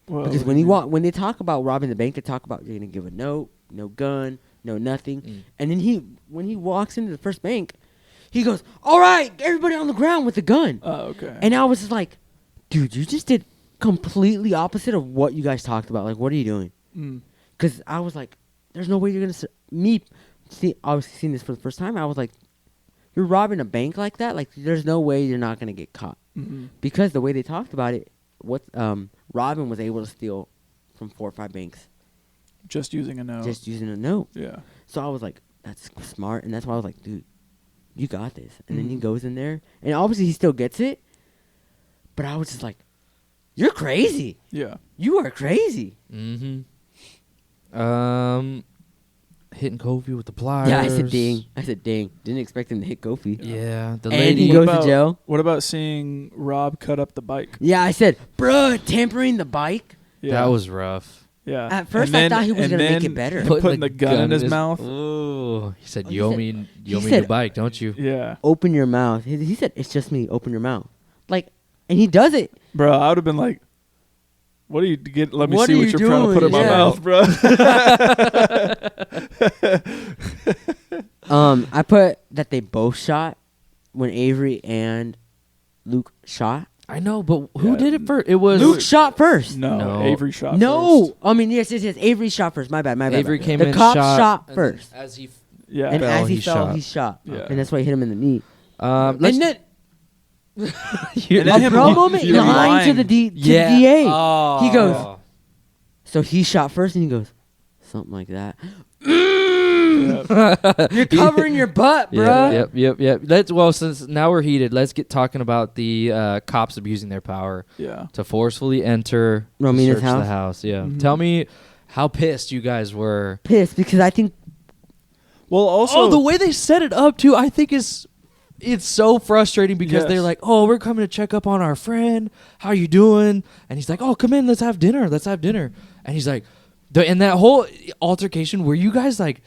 Well, Because when they talk about robbing the bank, they talk about you're gonna give a note, no gun, no nothing. Mm. And then when he walks into the first bank, he goes, "All right, everybody on the ground with the gun." Oh, okay. And I was just like, "Dude, you just did completely opposite of what you guys talked about. Like, what are you doing?" Mm. Because I was like, "There's no way you're gonna obviously seeing this for the first time." I was like, "You're robbing a bank like that? Like, there's no way you're not gonna get caught." Mhm. Because the way they talked about it, Robin was able to steal from 4 or 5 banks Just using a note. just using a note. Yeah. So I was like, that's smart, and that's why I was like, dude, you got this. And then he Mhm. goes in there, and obviously he still gets it, but I was just like, you're crazy. Yeah. You are crazy. Mm-hmm. Hitting Kofi with the pliers. Yeah, I said ding. Didn't expect him to hit Kofi. Yeah, the And lady. he What goes about- to jail. What about seeing Rob cut up the bike? Yeah, I said, bruh, tampering the bike. Yeah. That was rough. Yeah. At first, And I then- thought he was and gonna make then it better. putting the gun in his mouth. Oh, he said, Oh, "You owe me, you owe me said- the bike, don't you?" Yeah. Open your mouth. He said, "It's just me. Open your mouth." Like, and he does it. Bro, I would have been like, "What do you get? Let me What see are what you you're trying to put in doing? my Yeah. mouth, bro." I put that they both shot when Avery and Luke shot. I know, but who Yeah. did it first? It was Luke shot first. No, No. Avery shot. No, first. I mean yes. Avery shot first. My bad. Avery came the in, cop shot shot first, As he, Yeah. and fell, as he he fell, shot. he shot, Yeah. and that's why he hit him in the knee. let's, And then And then a him bro lying- moment you're lying to the yeah. DA. Oh. He goes- So he shot first, and he goes something like that. Yeah. You're covering your butt, bro. Yep. Well, since now we're heated, let's get talking about the cops abusing their power Yeah. to forcefully enter Romina's search house? the house. Yeah. Mhm. Tell me how pissed you guys were. Pissed because I think Well, also the way they set it up too, I think it's so frustrating because Yes. they're like, "Oh, we're coming to check up on our friend. How you doing?" And he's like, "Oh, come in, let's have dinner. And he's like, in that whole altercation, were you guys like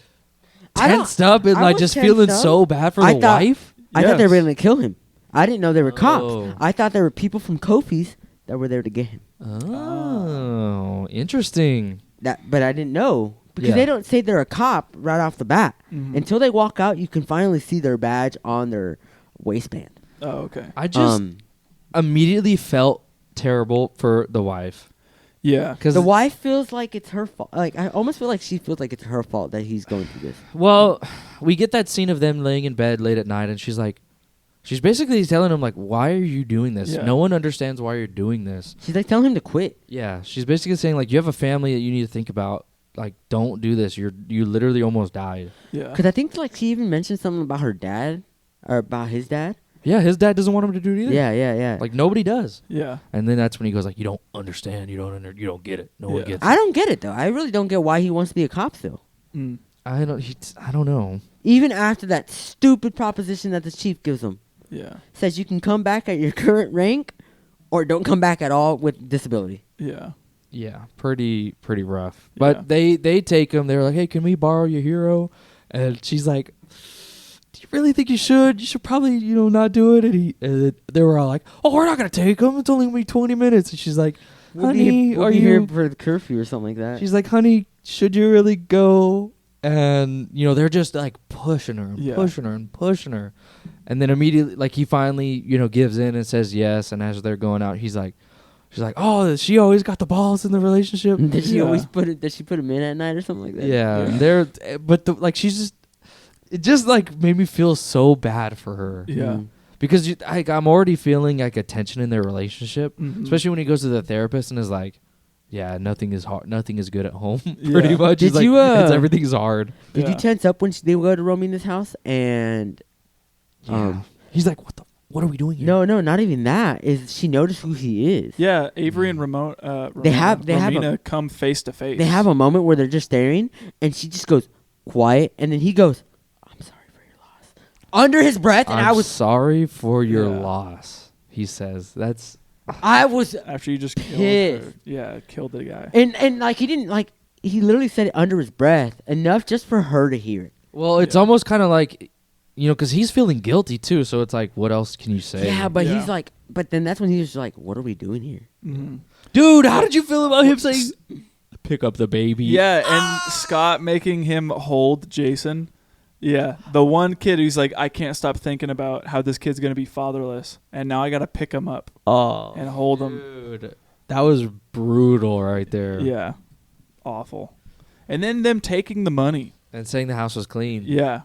I don't- tensed up and I like was just tensed feeling up. so bad for I the thought- wife? I thought they were Yes. going to kill him. I didn't know they were cops. Oh. I thought they were people from Kofi's that were there to get him. Oh, interesting. But I didn't know because Yeah. they don't say they're a cop right off the bat. Mhm. Until they walk out, you can finally see their badge on their waistband. Oh, okay. I just immediately felt terrible for the wife Yeah. because the wife feels like it's her fault. Like I almost feel like she feels like it's her fault that he's going through this. well, we get that scene of them laying in bed late at night, and she's basically telling him like, "Why are you doing this? Yeah. No one understands why you're doing this." She's like telling him to quit. Yeah, she's basically saying like, "You have a family that you need to think about. Like, don't do this. You literally almost died." Yeah. Because I think like she even mentioned something about her dad or about his dad. Yeah, his dad doesn't want him to do it either. Yeah. Like nobody does. Yeah. And then that's when he goes like, "You don't understand. You don't get it. No one Yeah. gets it." I don't get it though. I really don't get why he wants to be a cop still. Mm. I don't know. Even after that stupid proposition that the chief gives him. Yeah. Says you can come back at your current rank or don't come back at all with disability. Yeah. Yeah, pretty rough. Yeah. But they take him. They're like, "Hey, can we borrow your hero?" And she's like, "Do you really think you should? You should probably, not do it." And they were all like, "Oh, we're not gonna take him. It's only gonna be 20 minutes." And she's like, "Honey, we'll are be you?" here for the curfew or something like that? She's like, "Honey, should you really go?" And they're just like pushing her and Yeah. pushing her and pushing her. And then immediately, like he finally, gives in and says yes. And as they're going out, she's like, "Oh, she always got the balls in the relationship." Did she Yeah. always did she put him in at night or something like that? Yeah, and they're but it just like made me feel so bad for her Yeah. Mhm. because I'm already feeling like a tension in their relationship, Mhm. especially when he goes to the therapist and is like, "Yeah, nothing is hard, nothing is good at home." Yeah. Pretty much. Did He's like, you, everything's hard. Did you Yeah. tense up when they go to Romina's house and He's like, "What are we doing here?" no, not even that. Is she noticed who he is? Yeah. Avery and They have a- Romina come face to face. They have a moment where they're just staring and she just goes quiet and then he goes, "I'm sorry for your loss." Under his breath and I'm I was sorry for your Yeah. loss. He says that's after you just killed Pissed. her. Yeah, killed the guy. and like he didn't like he literally said it under his breath enough just for her to hear it. well. It's Yeah. almost kind of like, because he's feeling guilty too. So it's like, what else can you say? Yeah, but Yeah. he's like, but then that's when he was like, "What are we doing here?" Mm-hmm. Dude, how did you feel about him saying, "Pick up the baby"? Yeah, and Scott making him hold Jason. Yeah, the one kid who's like, I can't stop thinking about how this kid's gonna be fatherless, and now I gotta pick him up Oh, and hold him. dude, that was brutal right there. Yeah, awful. And then them taking the money. And saying the house was clean. Yeah,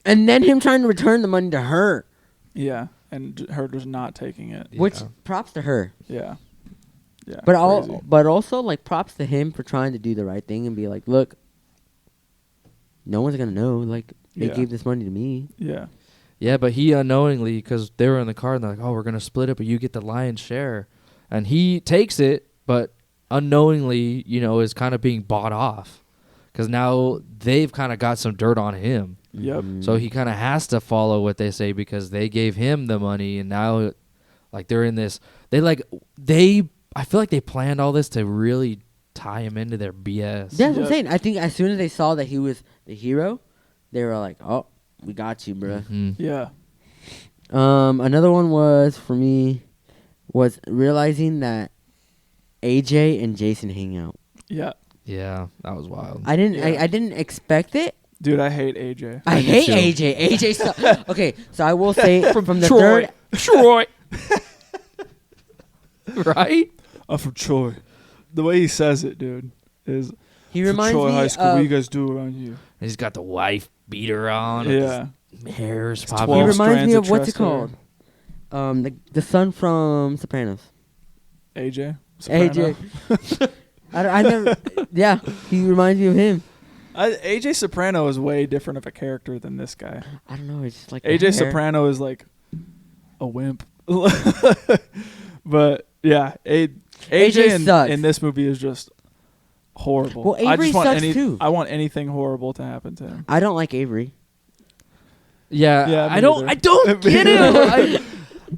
And then him trying to return the money to her, yeah, and her just not taking it. Yeah. which props to her. Yeah, yeah. But crazy. but also like props to him for trying to do the right thing and be like, "Look, no one's gonna know. Like they Yeah. gave this money to me." Yeah, Yeah, but he unknowingly, because they were in the car and they're like, "Oh, we're gonna split it, but you get the lion's share," and he takes it, but unknowingly, is kind of being bought off, because now they've kind of got some dirt on him. yep. So he kind of has to follow what they say because they gave him the money, and now, like they're in this. I feel like they planned all this to really tie him into their BS. That's what I'm Yeah. saying. I think as soon as they saw that he was the hero, they were like, "Oh, we got you, bruh." Mhm. Yeah. Another one was for me was realizing that AJ and Jason hang out. Yeah. Yeah, that was wild. I didn't. Yeah. I didn't expect it. Dude, I hate AJ. I do hate too. AJ. AJ. Okay, so I will say from the Troy. third. Troy. Right? I'm from Troy. The way he says it, dude, is He from reminds Troy me High School. What do you of. guys do around here? He's got the wife beater on. Yeah. His hair's It's popping. He 12 reminds me strands of of what's it trust called? The son from Sopranos. AJ. Soprano. AJ. I never. Yeah, he reminds me of him. AJ Soprano is way different of a character than this guy. I don't know. It's just like the AJ hair. Soprano is like a wimp. But yeah, AJ sucks. in this movie is just horrible. Well, I Avery just want sucks too. I want anything horrible to happen to him. I don't like Avery. Yeah, Yeah, me I don't. neither. I don't Me get neither.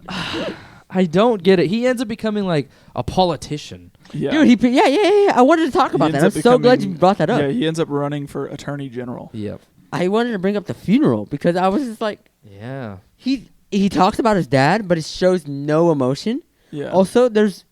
it. I don't get it. He ends up becoming like a politician. Yeah. Dude, yeah. I wanted to talk about He that. ends I'm up so glad you becoming- brought that up. Yeah, he ends up running for attorney general. Yep. I wanted to bring up the funeral because I was just like, Yeah. he talks about his dad, but it shows no emotion. Yeah. Also, there's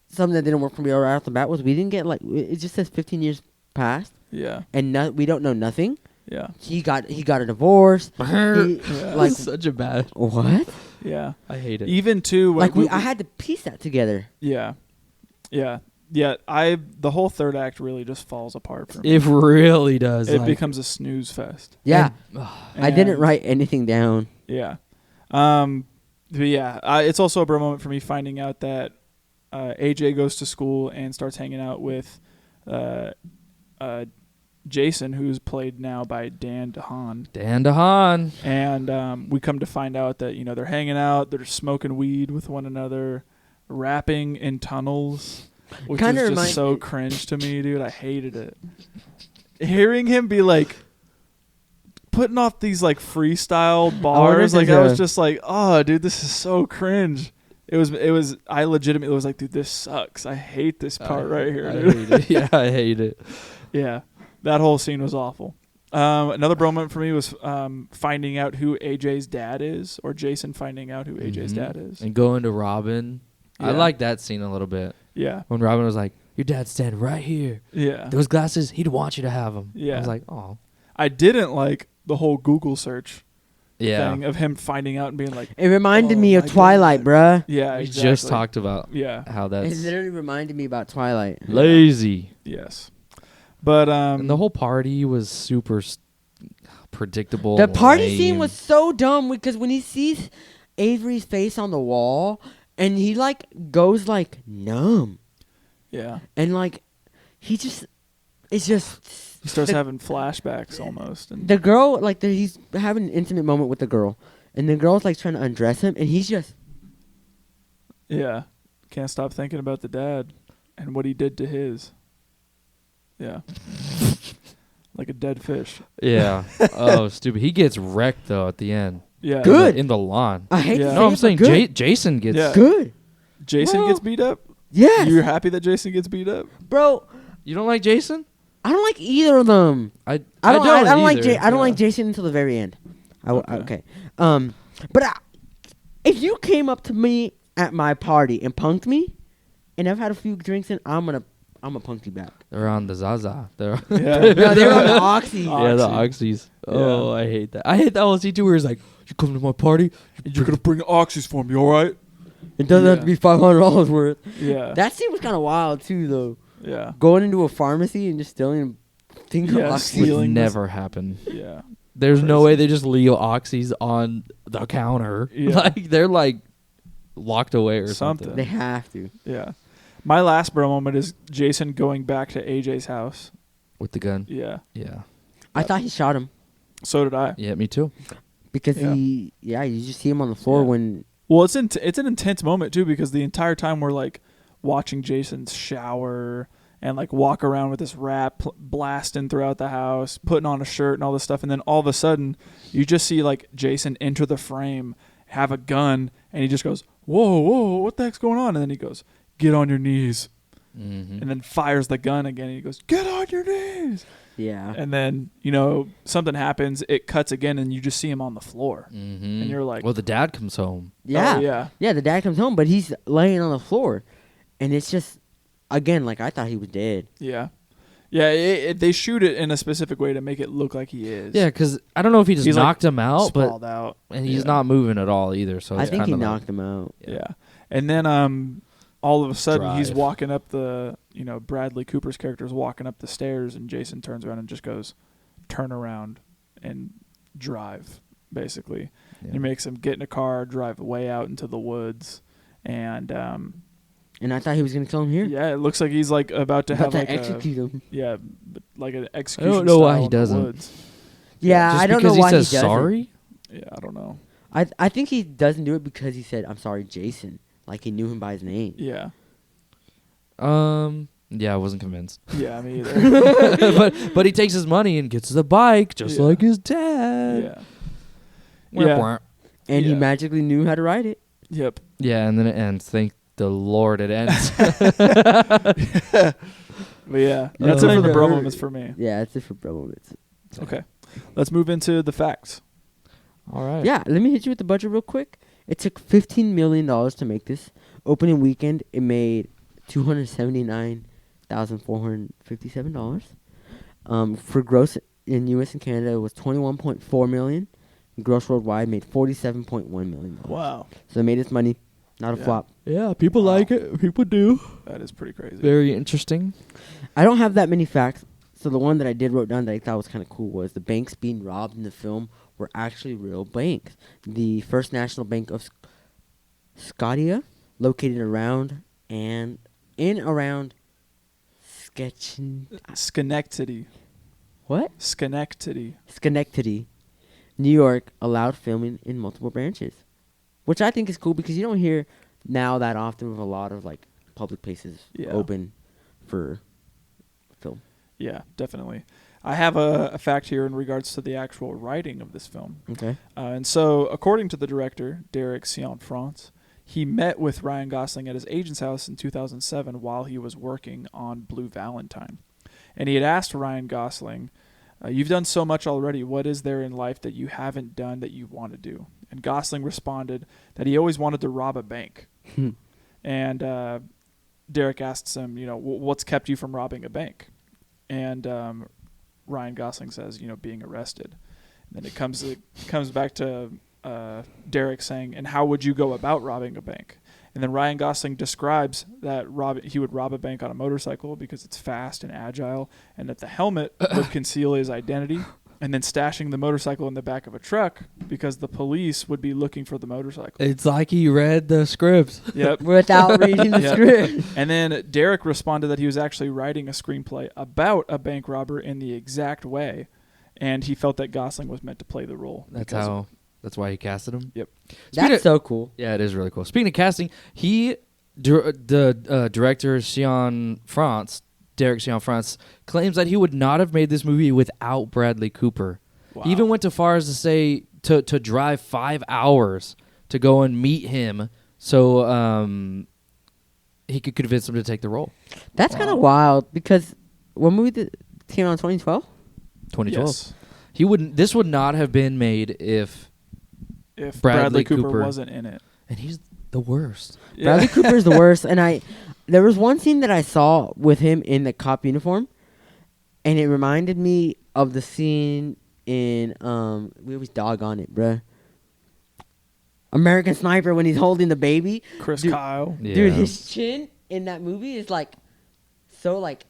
something that didn't work for me right off the bat was we didn't get like it just says 15 years passed Yeah. and we don't know nothing. Yeah. He got a divorce. He- Yeah. like such a bad. what? Yeah. I hate it. Even too when Like I had to piece that together. Yeah. Yeah. Yeah. The whole third act really just falls apart for me. It really does. It like, becomes a snooze fest. Yeah, and- I didn't And- write anything down. Yeah. But yeah, it's also a bro moment for me finding out that AJ goes to school and starts hanging out with Jason, who's played now by Dan DeHaan. Dan DeHaan. And we come to find out that, they're hanging out, they're smoking weed with one another, rapping in tunnels, which Kinda is remind- just so cringe to me, dude. I hated it. Hearing him be like, putting off these like freestyle bars, like I was just like, oh, dude, this is so cringe. I legitimately was like, dude, this sucks. I hate this part right here, I dude. hate it. Yeah, I hate it. Yeah, that whole scene was awful. Another bro moment for me was finding out who AJ's dad is, or Jason finding out who AJ's Mhm. dad is. And going to Robin. I Yeah. like that scene a little bit. Yeah, When Robin was like, your dad's standing right here. yeah. Those glasses, he'd want you to have them. Yeah. I was like, oh. I didn't like the whole Google search Yeah. thing of him finding out and being like, It reminded Oh me of my Twilight, bruh. yeah, We exactly. just talked about Yeah, how It that's literally reminded me about Twilight. lazy. yes. But And the whole party was super predictable. The and party scene lame. was so dumb because when he sees Avery's face on the wall and he like goes like numb yeah, and like it's just he starts the, having flashbacks almost, and the girl like he's having an intimate moment with the girl and the girl's like trying to undress him and he's just yeah, can't stop thinking about the dad and what he did to his. Yeah, like a dead fish. Yeah. Oh, stupid. He gets wrecked though at the end. Yeah, Good. In the lawn. I hate Yeah. to No, say I'm it, saying but good. Jason gets. Yeah. Good. Jason Well, gets beat up. Yes. You're happy that Jason gets beat up? Bro, You don't like Jason? I don't like either of them. I I don't like either. I don't Yeah. like Jason until the very end. Okay. Okay. But if you came up to me at my party and punked me, and I've had a few drinks in, I'm gonna punk you back. They're on the Zaza. They're Yeah, No, they were on the Oxy. yeah, the Oxy. Oxys. Oh, I hate that. I hate that whole scene too where he's like, you come to my party? You're gonna bring oxys for me, all right? It doesn't have to be $500 worth. Yeah, That scene was kind of wild too, though. yeah, Going into a pharmacy and just stealing things of Yeah, Oxy. Would stealing this- never happen. yeah. There's no Crazy. way they just leave Oxys on the counter. Yeah. Like they're like locked away or something. They have to. Yeah. My last bro moment is Jason going back to AJ's house. With the gun. Yeah. Yeah. I thought he shot him So did I. Mm-hmm. Yeah, me too. because Yeah. you just see him on the floor Yeah. when. Well, it's an intense moment too because the entire time we're like watching Jason's shower and like walk around with this rap blasting throughout the house, putting on a shirt and all this stuff, and then all of a sudden you just see like Jason enter the frame, have a gun, and he just goes, "Whoa, whoa, what the heck's going on?" And then he goes, "Get on your knees," and then fires the gun again. And he goes, "Get on your knees!" Yeah. And then something happens. It cuts again, and you just see him on the floor, and you're like, well, the dad comes home. Yeah. Oh, yeah. Yeah, the dad comes home, but he's laying on the floor. And it's just, again, like I thought he was dead. yeah, yeah." They shoot it in a specific way to make it look like he is. Yeah, because I don't know if he just He's, knocked him out, sprawled but out, and he's Yeah. not moving at all either. So I it's think he kinda knocked him out. Yeah. And then all of a sudden he's Drive. walking up the Bradley Cooper's character's walking up the stairs, and Jason turns around and just goes, "Turn around and drive," basically. Yeah. He makes him get in a car, drive way out into the woods, and And I thought he was going to kill him here. yeah, it looks like he's like about to About have to like execute him. like an execution. know why style he in the doesn't. woods. Yeah, Just I don't because know why he says he doesn't. sorry. Yeah, I don't know. I think he doesn't do it because he said, "I'm sorry, Jason." Like he knew him by his name. Yeah. Yeah, I wasn't convinced. Yeah, me either. but he takes his money and gets the bike just Yeah. like his dad. Yeah. Wah, Yeah. wah. And he Yeah. magically knew how to ride it. Yep. Yeah, and then it ends. Thank the Lord, it ends. But yeah, that's it for the bro moments for me. Yeah, that's it for bro moments. Okay. Let's move into the facts. All right. Yeah, let me hit you with the budget real quick. It took $15 million to make this. Opening weekend, it made $279,457. For gross in U.S. and Canada, it was $21.4 million. Gross worldwide made $47.1 million. Wow. So they made its money. Not a Yeah. flop. Yeah, people Wow. like it. People do. That is pretty crazy. Very interesting. I don't have that many facts. So the one that I did wrote down that I thought was kind of cool was the banks being robbed in the film were actually real banks. The First National Bank of Scotia, located around and in around Schenectady. what? Schenectady. Schenectady, New York, allowed filming in multiple branches, which I think is cool because you don't hear now that often of a lot of like public places Yeah. open for film. Yeah, definitely. I have a fact here in regards to the actual writing of this film. Okay. And so, according to the director, Derek Cianfrance, he met with Ryan Gosling at his agent's house in 2007 while he was working on Blue Valentine. And he had asked Ryan Gosling, "You've done so much already. What is there in life that you haven't done that you want to do?" And Gosling responded that he always wanted to rob a bank. And Derek asks him, what's kept you from robbing a bank? And Ryan Gosling says, being arrested. And then it comes back to Derek saying, "And how would you go about robbing a bank?" And then Ryan Gosling describes that he would rob a bank on a motorcycle because it's fast and agile, and that the helmet would conceal his identity, and then stashing the motorcycle in the back of a truck because the police would be looking for the motorcycle. It's like he read the script. Yep. Without reading the Yep. script. And then Derek responded that he was actually writing a screenplay about a bank robber in the exact way, and he felt that Gosling was meant to play the role. That's why he casted him. Yep. That's so cool. Yeah, it is really cool. Speaking of casting, the director Derek Cianfrance, claims that he would not have made this movie without Bradley Cooper. Wow. He even went to far as to say to drive 5 hours to go and meet him so he could convince him to take the role. That's kind of wild because what movie came out in 2012? 2012. Yes. This would not have been made if Bradley Cooper Cooper wasn't in it. and he's the worst. Bradley Cooper is the worst, and there was one scene that I saw with him in the cop uniform, and it reminded me of the scene in we always dog on it, bruh. American Sniper when he's holding the baby. Chris Dude, Kyle. Yeah. Dude, his chin in that movie is like so like.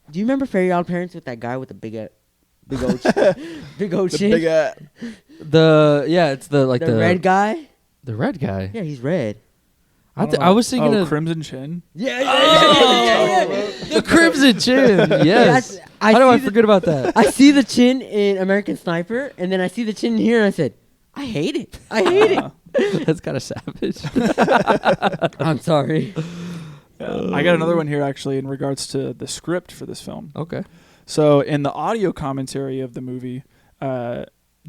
Do you remember Fairy Odd Parents with that guy with the big old big old chin? It's the the red guy. The red guy. Yeah, he's red. I was thinking of Crimson Chin. Yeah, the Crimson Chin. Yes. How do I forget about that? I see the chin in American Sniper, and then I see the chin here, and I said, I hate it. I hate it. That's kind of savage. I'm sorry. I got another one here, actually, in regards to the script for this film. Okay. So in the audio commentary of the movie,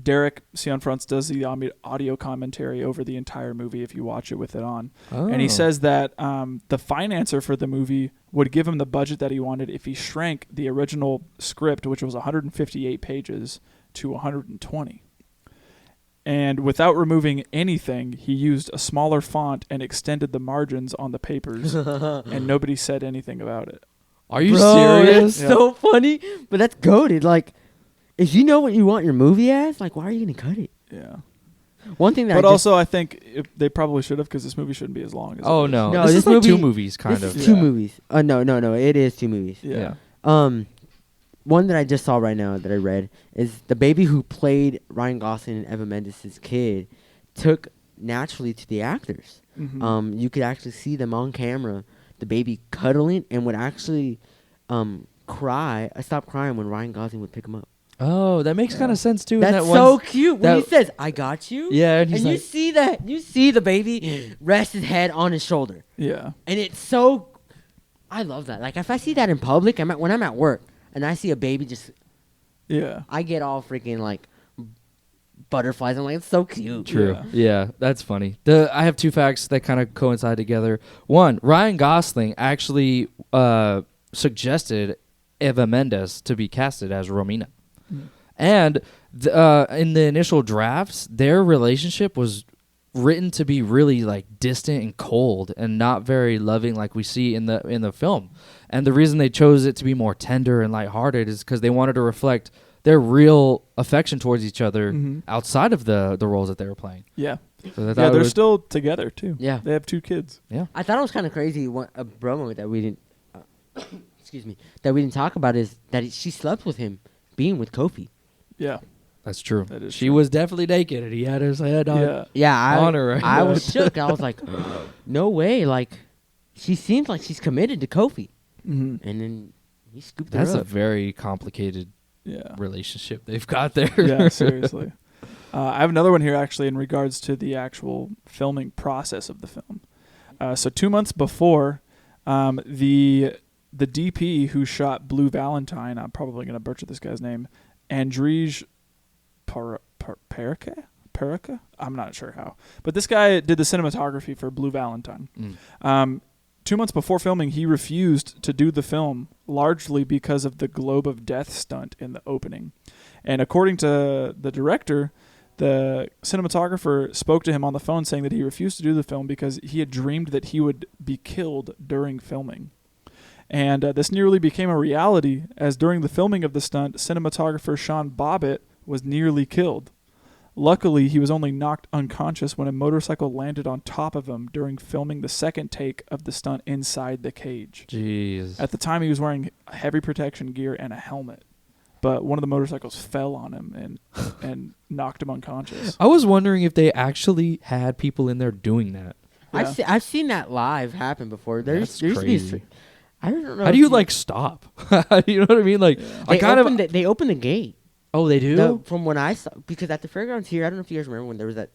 Derek Cianfrance does the audio commentary over the entire movie if you watch it with it on. And he Oh. says that the financer for the movie would give him the budget that he wanted if he shrank the original script, which was 158 pages, to 120. And without removing anything, he used a smaller font and extended the margins on the papers, and nobody said anything about it. Are you Bro, serious? That's so funny. But that's goated. Like, if you know what you want your movie as, like, why are you gonna cut it? Yeah. One thing that But I also, I think they probably should have, because this movie shouldn't be as long as Oh it is. no, No, this this is like two movie- movies, kind this of. is two Yeah. movies. No, it is two movies. Yeah. One that I just saw right now that I read is the baby who played Ryan Gosling and Eva Mendes' kid took naturally to the actors. Mhm. You could actually see them on camera, the baby cuddling, and would actually cry. Stop crying when Ryan Gosling would pick him up. Oh, that makes kind of sense too. in That's that so one, cute when he that- says, "I got you." Yeah, and he's and you like, see that, you see the baby rest his head on his shoulder, Yeah. and it's so. I love that. Like if I see that in public, when I'm at work and I see a baby just, Yeah. I get all freaking like butterflies. I'm like, it's so cute. True. Yeah. Yeah, that's funny. I have two facts that kind of coincide together. One, Ryan Gosling actually suggested Eva Mendes to be casted as Romina. And in the initial drafts, their relationship was written to be really like distant and cold and not very loving like we see in the film. And the reason they chose it to be more tender and lighthearted is because they wanted to reflect their real affection towards each other Mhm. outside of the roles that they were playing. Yeah. So I thought Yeah, it they're was- still together, too. Yeah. They have 2 kids. yeah. I thought it was kind of crazy. A bro moment that we didn't, excuse me, that we didn't talk about is that she slept with him, being with Kofi. Yeah. That's true. That is she true. was definitely naked, and he had his head on. Yeah. Yeah, On her, right? I was shook. I was like, no way. Like, she seems like she's committed to Kofi, hmm and then he scooped That's her a up. very complicated Yeah. relationship they've got there. Yeah, seriously. I have another one here, actually, in regards to the actual filming process of the film. So 2 months before, the DP who shot Blue Valentine, I'm probably going to butcher this guy's name, Andrzej Perica? I'm not sure how. But this guy did the cinematography for Blue Valentine. 2 months before filming, he refused to do the film, largely because of the Globe of Death stunt in the opening. And according to the director, the cinematographer spoke to him on the phone saying that he refused to do the film because he had dreamed that he would be killed during filming. And this nearly became a reality, as during the filming of the stunt, cinematographer Sean Bobbitt was nearly killed. Luckily, he was only knocked unconscious when a motorcycle landed on top of him during filming the second take of the stunt inside the cage. Jeez. At the time, he was wearing heavy protection gear and a helmet, but one of the motorcycles fell on him and knocked him unconscious. I was wondering if they actually had people in there doing that. Yeah. I've seen that live happen before. There That's used to be crazy. I don't know. How do you like stop? You know what I mean? Like, I They kind opened of. they opened the gate. Oh, they do. From when I saw, because at the fairgrounds here, I don't know if you guys remember when there was that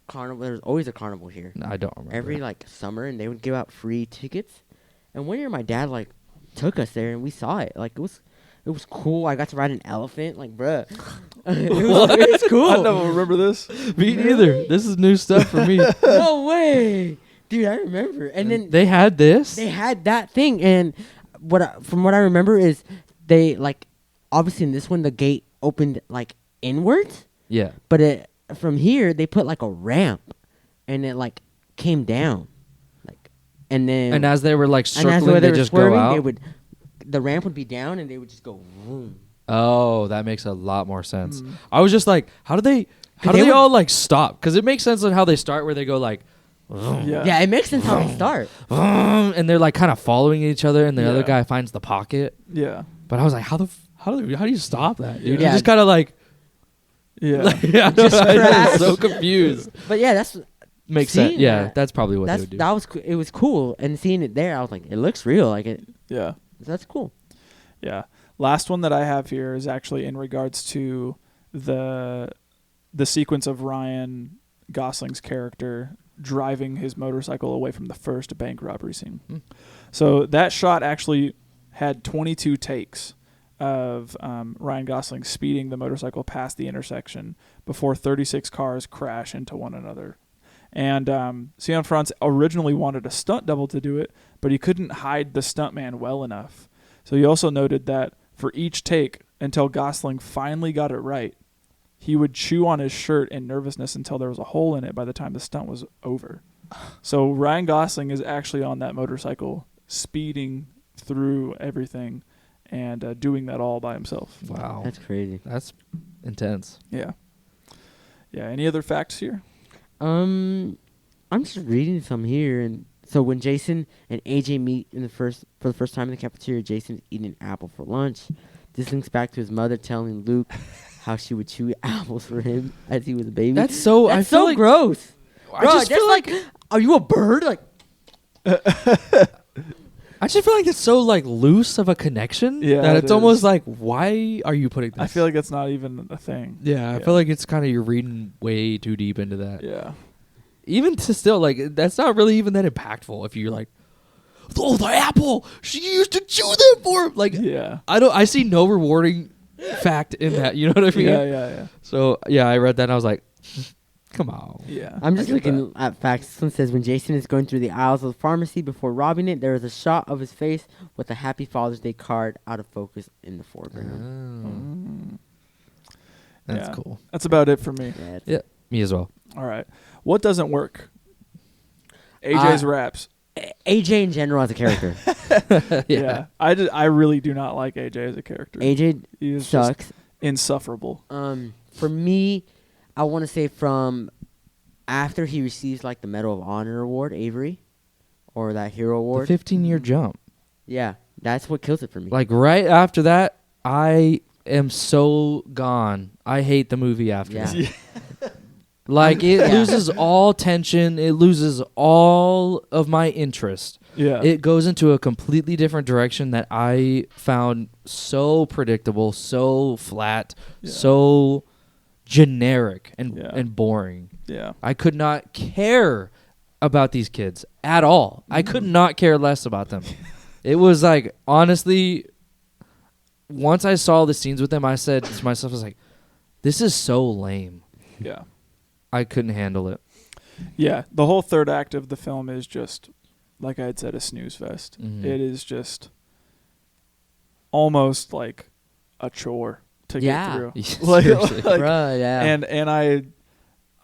carnival. There was always a carnival here No, I don't remember. every like summer, and they would give out free tickets. And one year, my dad like took us there, and we saw it. Like it was cool. I got to ride an elephant. Like, bruh, it was cool. I don't remember this. Me neither. This is new stuff for me. No way, dude. I remember. And then They had this. they had that thing, and from what I remember is they like obviously in this one the gate opened like inwards, Yeah. but from here they put like a ramp, and it like came down, like, and then And as they were like and as circling, they were just swerving, go they out. the ramp would be down, and they would just go vroom. Oh, that makes a lot more sense. Mm. I was just like, how do they they would- all like stop? Because it makes sense on how they start, where they go like, Yeah. Yeah, it makes sense how they start. and they're like kind of following each other, and the other Yeah. guy finds the pocket. Yeah. But I was like, how do you stop that, dude? Yeah. You just kind of like, Yeah. yeah, Just I was crash. so confused. But yeah, that's Makes Seeing sense. Yeah, that- that's probably what they would do. that was it was cool, and seeing it there, I was like, it looks real. Like it, Yeah. that's cool. Yeah. Last one that I have here is actually in regards to the sequence of Ryan Gosling's character driving his motorcycle away from the first bank robbery scene. Hmm. So that shot actually had 22 takes. of Ryan Gosling speeding the motorcycle past the intersection before 36 cars crash into one another. And Cianfrance originally wanted a stunt double to do it, but he couldn't hide the stuntman well enough. So he also noted that for each take, until Gosling finally got it right, he would chew on his shirt in nervousness until there was a hole in it by the time the stunt was over. So Ryan Gosling is actually on that motorcycle, speeding through everything and doing that all by himself. Wow. That's crazy. That's intense. Yeah. Yeah. Any other facts here? I'm just reading some here, and so when Jason and AJ meet for the first time in the cafeteria, Jason's eating an apple for lunch. This links back to his mother telling Luke how she would chew apples for him as he was a baby. That's so. I That's feel so like, gross. I Bro, just that's feel like, are you a bird? Like, I just feel like it's so like loose of a connection Yeah, that it it's almost is. like, why are you putting this? I feel like it's not even a thing. Yeah, I feel like it's kind of you're reading way too deep into that. Yeah. Even to still like that's not really even that impactful if you're like, oh, the apple, she used to chew them for him. Like, Yeah. I see no rewarding fact in that. You know what I mean? Yeah. So yeah, I read that and I was like, come on. Yeah. I'm I just get looking that. at facts. This one says when Jason is going through the aisles of the pharmacy before robbing it, there is a shot of his face with a Happy Father's Day card out of focus in the foreground. That's Yeah. cool. That's about it for me. Yeah, it's- Yeah, me as well. All right. What doesn't work? AJ's raps. AJ in general as a character. Yeah. I really do not like AJ as a character. AJ He is just sucks. insufferable. For me, I want to say from after he receives like the Medal of Honor award, Avery, or that Hero The award. 15-year jump. Yeah, that's what kills it for me. Like right after that, I am so gone. I hate the movie after Yeah. that. Like it Yeah. loses all tension. It loses all of my interest. Yeah. It goes into a completely different direction that I found so predictable, so flat, Yeah. so generic and Yeah. and boring. Yeah. I could not care about these kids at all. I could not care less about them. It was like, honestly, once I saw the scenes with them, I said to myself, I was like, this is so lame. Yeah. I couldn't handle it. Yeah. The whole third act of the film is just, like I had said, a snooze fest. Mhm. It is just almost like a chore to Yeah. get through. Yeah, seriously. Bruh, yeah. And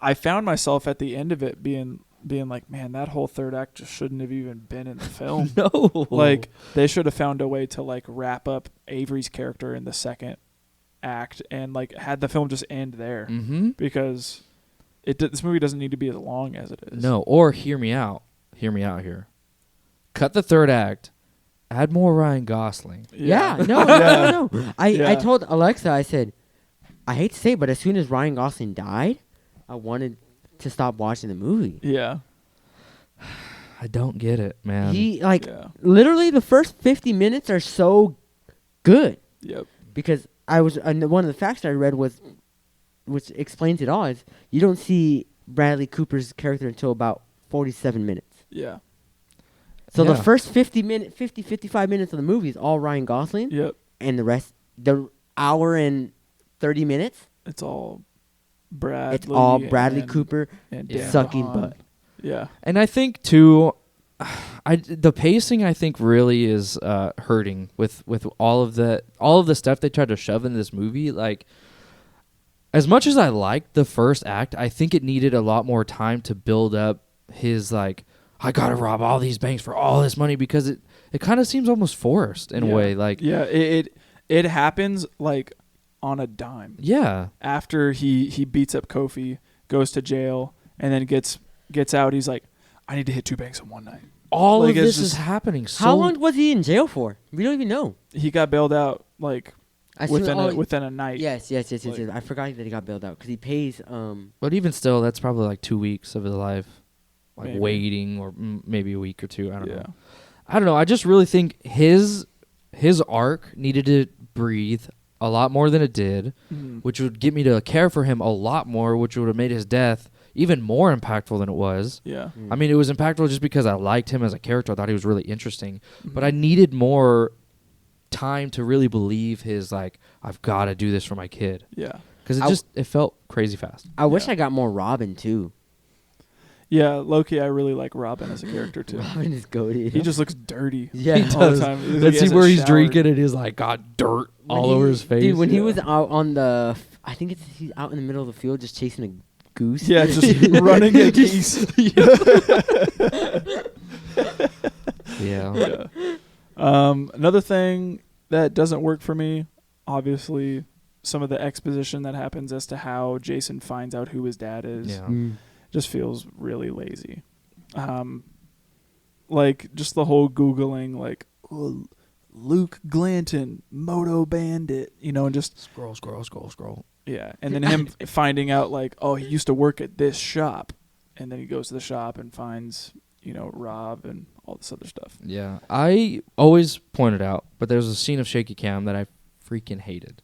I found myself at the end of it being like, man, that whole third act just shouldn't have even been in the film. No. Like, they should have found a way to like wrap up Avery's character in the second act and like had the film just end there Mm-hmm. because this movie doesn't need to be as long as it is. No, or hear me out. Hear me out here. Cut the third act. Add more Ryan Gosling. Yeah, no. I Yeah. told Alexa, I said, I hate to say it, but as soon as Ryan Gosling died, I wanted to stop watching the movie. Yeah. I don't get it, man. He, like, Yeah. literally the first 50 minutes are so good. Yep. Because one of the facts I read was, which explains it all, is you don't see Bradley Cooper's character until about 47 minutes. Yeah. So the Yeah. first 55 minutes of the movie is all Ryan Gosling, Yep. and the rest, the hour and 30 minutes, It's all Bradley. it's all Bradley and- Cooper and Yeah. Dan sucking DeHaan. butt. Yeah. And I think too, the pacing I think really is hurting with all of the stuff they tried to shove in this movie. Like, as much as I liked the first act, I think it needed a lot more time to build up his like, I gotta rob all these banks for all this money, because it kind of seems almost forced in a way. Like, Yeah. It happens like on a dime. yeah, After he beats up Kofi, goes to jail, and then gets out. He's like, I need to hit 2 banks in one night. all Like, of it's this is just- happening. So How long was he in jail for? We don't even know. He got bailed out like As soon- within a night. Yes. Like- I forgot that he got bailed out because he pays. But even still, that's probably like 2 weeks of his life, like Maybe. waiting, or maybe a week or two. I don't Yeah. know. I don't know. I just really think his arc needed to breathe a lot more than it did, Mhm. which would get me to care for him a lot more, which would have made his death even more impactful than it was. Yeah. I mean, it was impactful just because I liked him as a character. I thought he was really interesting. But I Mhm. needed more time to really believe his like I've got to do this for my kid. Yeah. Because it felt crazy fast. I wish I got more Robin too. Yeah, Loki, I really like Robin as a character too. Robin is goated. He just looks dirty. Yeah, He all does. the time. It looks like Let's he see hasn't where he's showered. drinking and he's like got dirt all over his face. Dude, when he Yeah. was out on the, I think he's out in the middle of the field just chasing a goose. Yeah, just running a geese. Yeah. Another thing that doesn't work for me, obviously, some of the exposition that happens as to how Jason finds out who his dad is Yeah. just feels really lazy. Like, just the whole Googling, like, oh, Luke Glanton, Moto Bandit, and just... Scroll. Yeah, and then him finding out, like, oh, he used to work at this shop. And then he goes to the shop and finds, Rob and all this other stuff. Yeah. I always pointed out, but there's a scene of shaky cam that I freaking hated.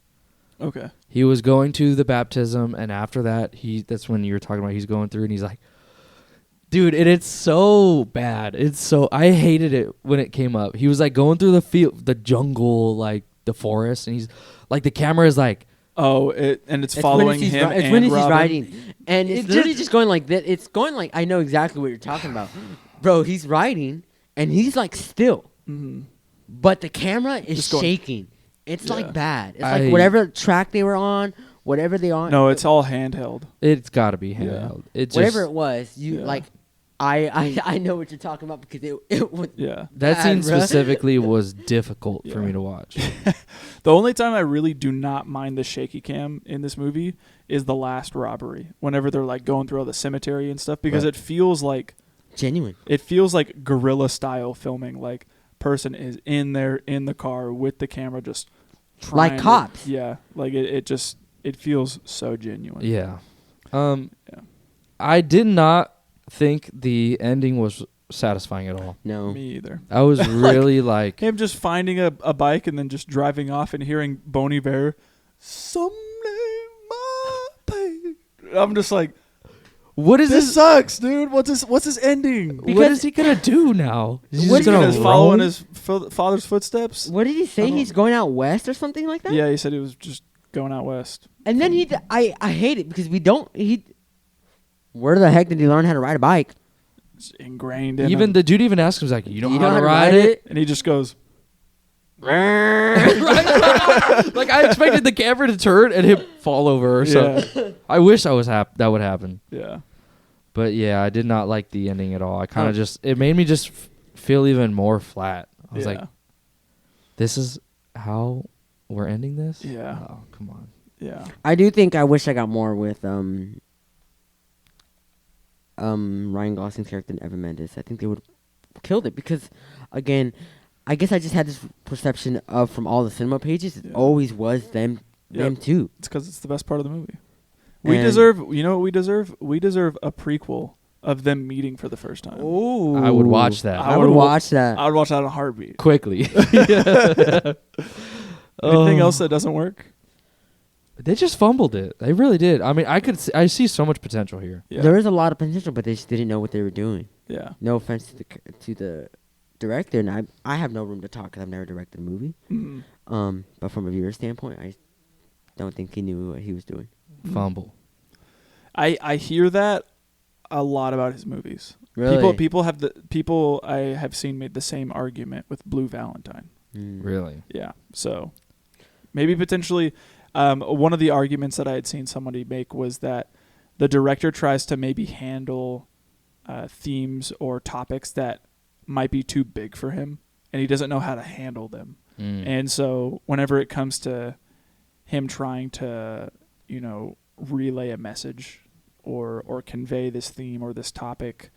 Okay. He was going to the baptism, and after that, that's when you were talking about he's going through, and he's like, dude, and it's so bad. I hated it when it came up. He was like going through the field, the jungle, like the forest, and he's like, the camera is like, oh, it's following him It's and when he's Robin. riding. And it's literally just going like that. It's going like, I know exactly what you're talking about. Bro, he's riding, and he's like still. Mm-hmm. But the camera is Just going- shaking. It's Yeah. like bad. It's like whatever track they were on, whatever they on. No, it's all handheld. it's got to be handheld. It just, whatever it was, you Yeah. like. I know what you're talking about because it was. Yeah. that bad, scene bruh. specifically was difficult for Yeah. me to watch. The only time I really do not mind the shaky cam in this movie is the last robbery. Whenever they're like going through all the cemetery and stuff, because Right. it feels like Genuine. guerrilla style filming. Like, person is in there in the car with the camera just Like trying to- cops. Yeah. Like it feels so genuine. Yeah. Yeah. I did not think the ending was satisfying at all. No. Me either. I was really like Him just finding a bike and then just driving off and hearing Bon Iver, someday my pain. I'm just like, what is this this? sucks, dude. What's his ending? What is he gonna do now? He's What just gonna is following roam? his father's footsteps? What did he say? don't- He's going out west or something like that? Yeah, he said he was just going out west. And then I hate it because where the heck did he learn how to ride a bike? It's ingrained in Even him. the dude even asks him, he's like, you know You how to ride it? And he just goes, Like, I expected the camera to turn and him fall over or something. yeah, I wish that would happen. yeah. But yeah, I did not like the ending at all. I kind Oh. of it made me just feel even more flat. I was Yeah. like, this is how we're ending this? Yeah. Oh, come on. Yeah. I do think I wish I got more with Ryan Gosling's character and Evan Mendes. I think they would have killed it because, again, I guess I just had this perception of from all the cinema pages, it Yeah. always was them too. It's because it's the best part of the movie. We And- deserve, you know what we deserve? We deserve a prequel of them meeting for the first time. Oh, I would watch that. I would watch that. I would watch that in a heartbeat. Quickly. Anything Oh. else that doesn't work? They just fumbled it. They really did. I mean, I see so much potential here. Yeah. There is a lot of potential, but they just didn't know what they were doing. Yeah. No offense to the director, and I have no room to talk because I've never directed a movie. Mhm. But from a viewer standpoint, I don't think he knew what he was doing. Fumble. I hear that a lot about his movies. Really? People I have seen made the same argument with Blue Valentine. Really? Yeah. So maybe potentially one of the arguments that I had seen somebody make was that the director tries to maybe handle themes or topics that might be too big for him, and he doesn't know how to handle them. And so whenever it comes to him trying to, relay a message or convey this theme or this topic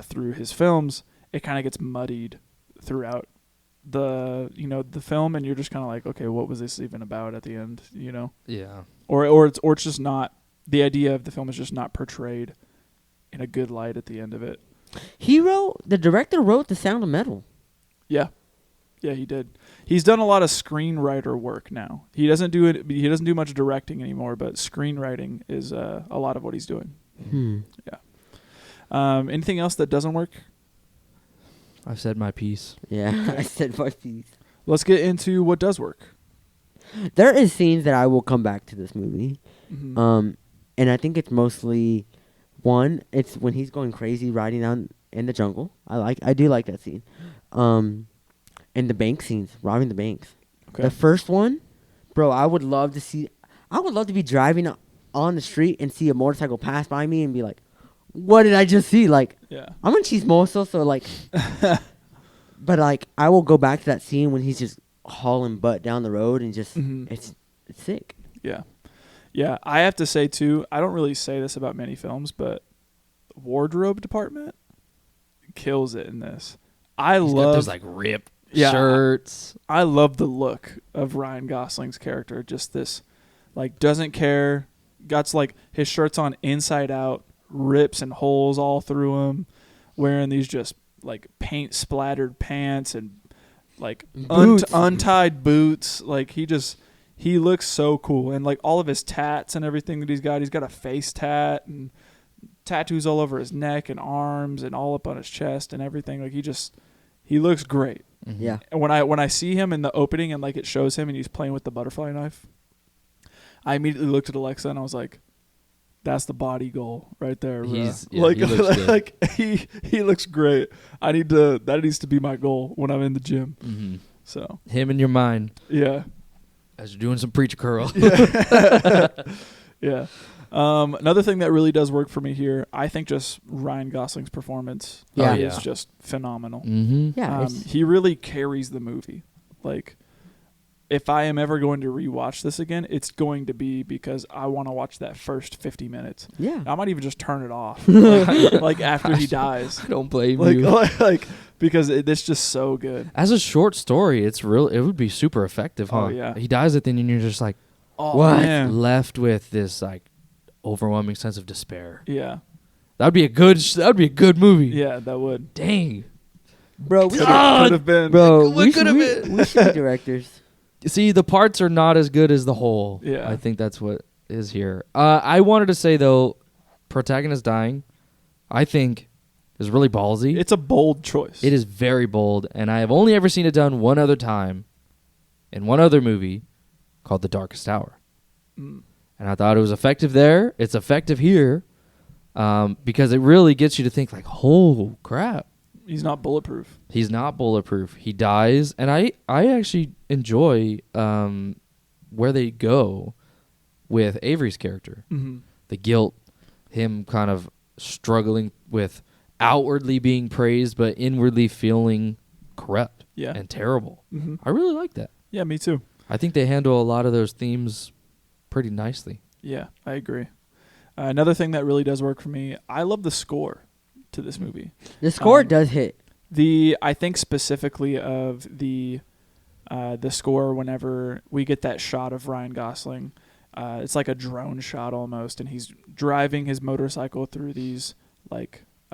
through his films, it kind of gets muddied throughout the film, and you're just kind of like, okay, what was this even about at the end, Yeah. or it's just not, the idea of the film is just not portrayed in a good light at the end of it. The director wrote The Sound of Metal. Yeah, he did. He's done a lot of screenwriter work now. He doesn't do much directing anymore, but screenwriting is a lot of what he's doing. Anything else that doesn't work? I've said my piece. Yeah, I said my piece. Let's get into what does work. There is scenes that I will come back to this movie. Mhm. And I think it's mostly one. It's when he's going crazy riding down in the jungle. I do like that scene. And the bank scenes, robbing the banks. Okay. The first one, bro. I would love to be driving on the street and see a motorcycle pass by me and be like, "What did I just see?" Like, Yeah. I'm a chismoso, so like, but like, I will go back to that scene when he's just hauling butt down the road and just Mhm. it's sick. Yeah. Yeah, I have to say too, I don't really say this about many films, but wardrobe department kills it in this. I He's got love those like ripped Yeah. shirts. I love the look of Ryan Gosling's character. Just this, like, doesn't care. Got like his shirt's on inside out, rips and holes all through him, wearing these just like paint splattered pants and like Boots. untied boots. Like he looks so cool, and like all of his tats and everything that he's got a face tat and tattoos all over his neck and arms and all up on his chest and everything. Like he looks great. Mhm. Yeah. And when I see him in the opening and like it shows him and he's playing with the butterfly knife, I immediately looked at Alexa and I was like, "That's the body goal right there, bro." He looks good. like he looks great. That needs to be my goal when I'm in the gym. Mm-hmm. So Him in your mind yeah, as you're doing some preacher curl. yeah. Another thing that really does work for me here, I think, just Ryan Gosling's performance Yeah. is Yeah. just phenomenal. Mm-hmm. Yeah. it's- He really carries the movie. Like, if I am ever going to rewatch this again, it's going to be because I want to watch that first 50 minutes. yeah. I might even just turn it off, like after he dies, I don't blame you. like because it's just so good. As a short story, it would be super effective, huh? Oh, yeah. He dies at the end and you're just like Oh What? man, left with this like overwhelming sense of despair. yeah, That'd be a good movie. yeah, that would. Dang. Bro, we Could Ah! have been. bro, What we could should, have we, been? we should be directors. See, the parts are not as good as the whole. Yeah. I think that's what is here. I wanted to say though, protagonist dying, I think is really ballsy. It's a bold choice. It is very bold, and I have only ever seen it done one other time in one other movie called The Darkest Hour. Mm. And I thought it was effective there. It's effective here because it really gets you to think like, oh, crap. He's not bulletproof. He's not bulletproof. He dies. And I actually enjoy where they go with Avery's character. Mm-hmm. The guilt, him kind of struggling with outwardly being praised but inwardly feeling corrupt Yeah. and terrible. Mm-hmm. I really like that. Yeah, me too. I think they handle a lot of those themes pretty nicely. Yeah, I agree. Another thing that really does work for me, I love the score to this movie. The score Um, does hit. I think specifically of the score whenever we get that shot of Ryan Gosling. It's like a drone shot almost, and he's driving his motorcycle through these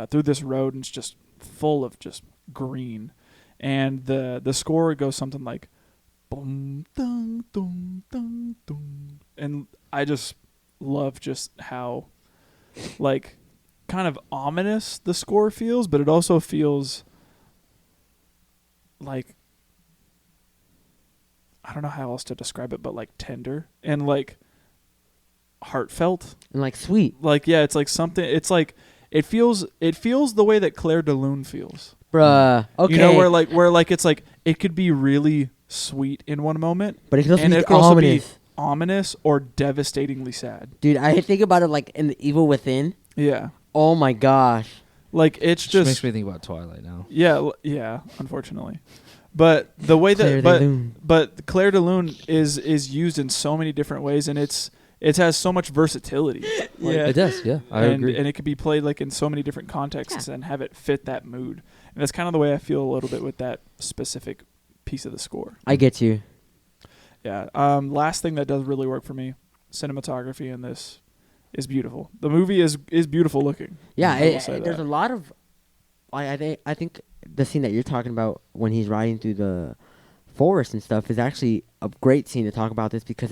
through this road, and it's just full of just green. And the score goes something like boom dum dum dum dum, and I just love just how like kind of ominous the score feels, but it also feels like, I don't know how else to describe it, but like tender and like heartfelt. And like sweet. Like, yeah, it's like something, it's like it feels the way that Claire de Lune feels. Bruh. Okay. You know, where like it's like it could be really sweet in one moment, but it could also and be it could also be ominous. ominous or devastatingly sad. Dude, I think about it like in The Evil Within. Yeah. Oh my gosh. Like it's Which just makes me think about Twilight now. yeah, unfortunately. But the way Claire that de Lune. but Claire de Lune is used in so many different ways, and it has so much versatility. Like, It does, yeah. I agree. And it could be played like in so many different contexts and have it fit that mood. And that's kind of the way I feel a little bit with that specific piece of the score. I get you. Yeah. Last thing that does really work for me, cinematography in this is beautiful. The movie is beautiful looking. Yeah, I will say there's that. a lot of I think the scene that you're talking about when he's riding through the forest and stuff is actually a great scene to talk about this because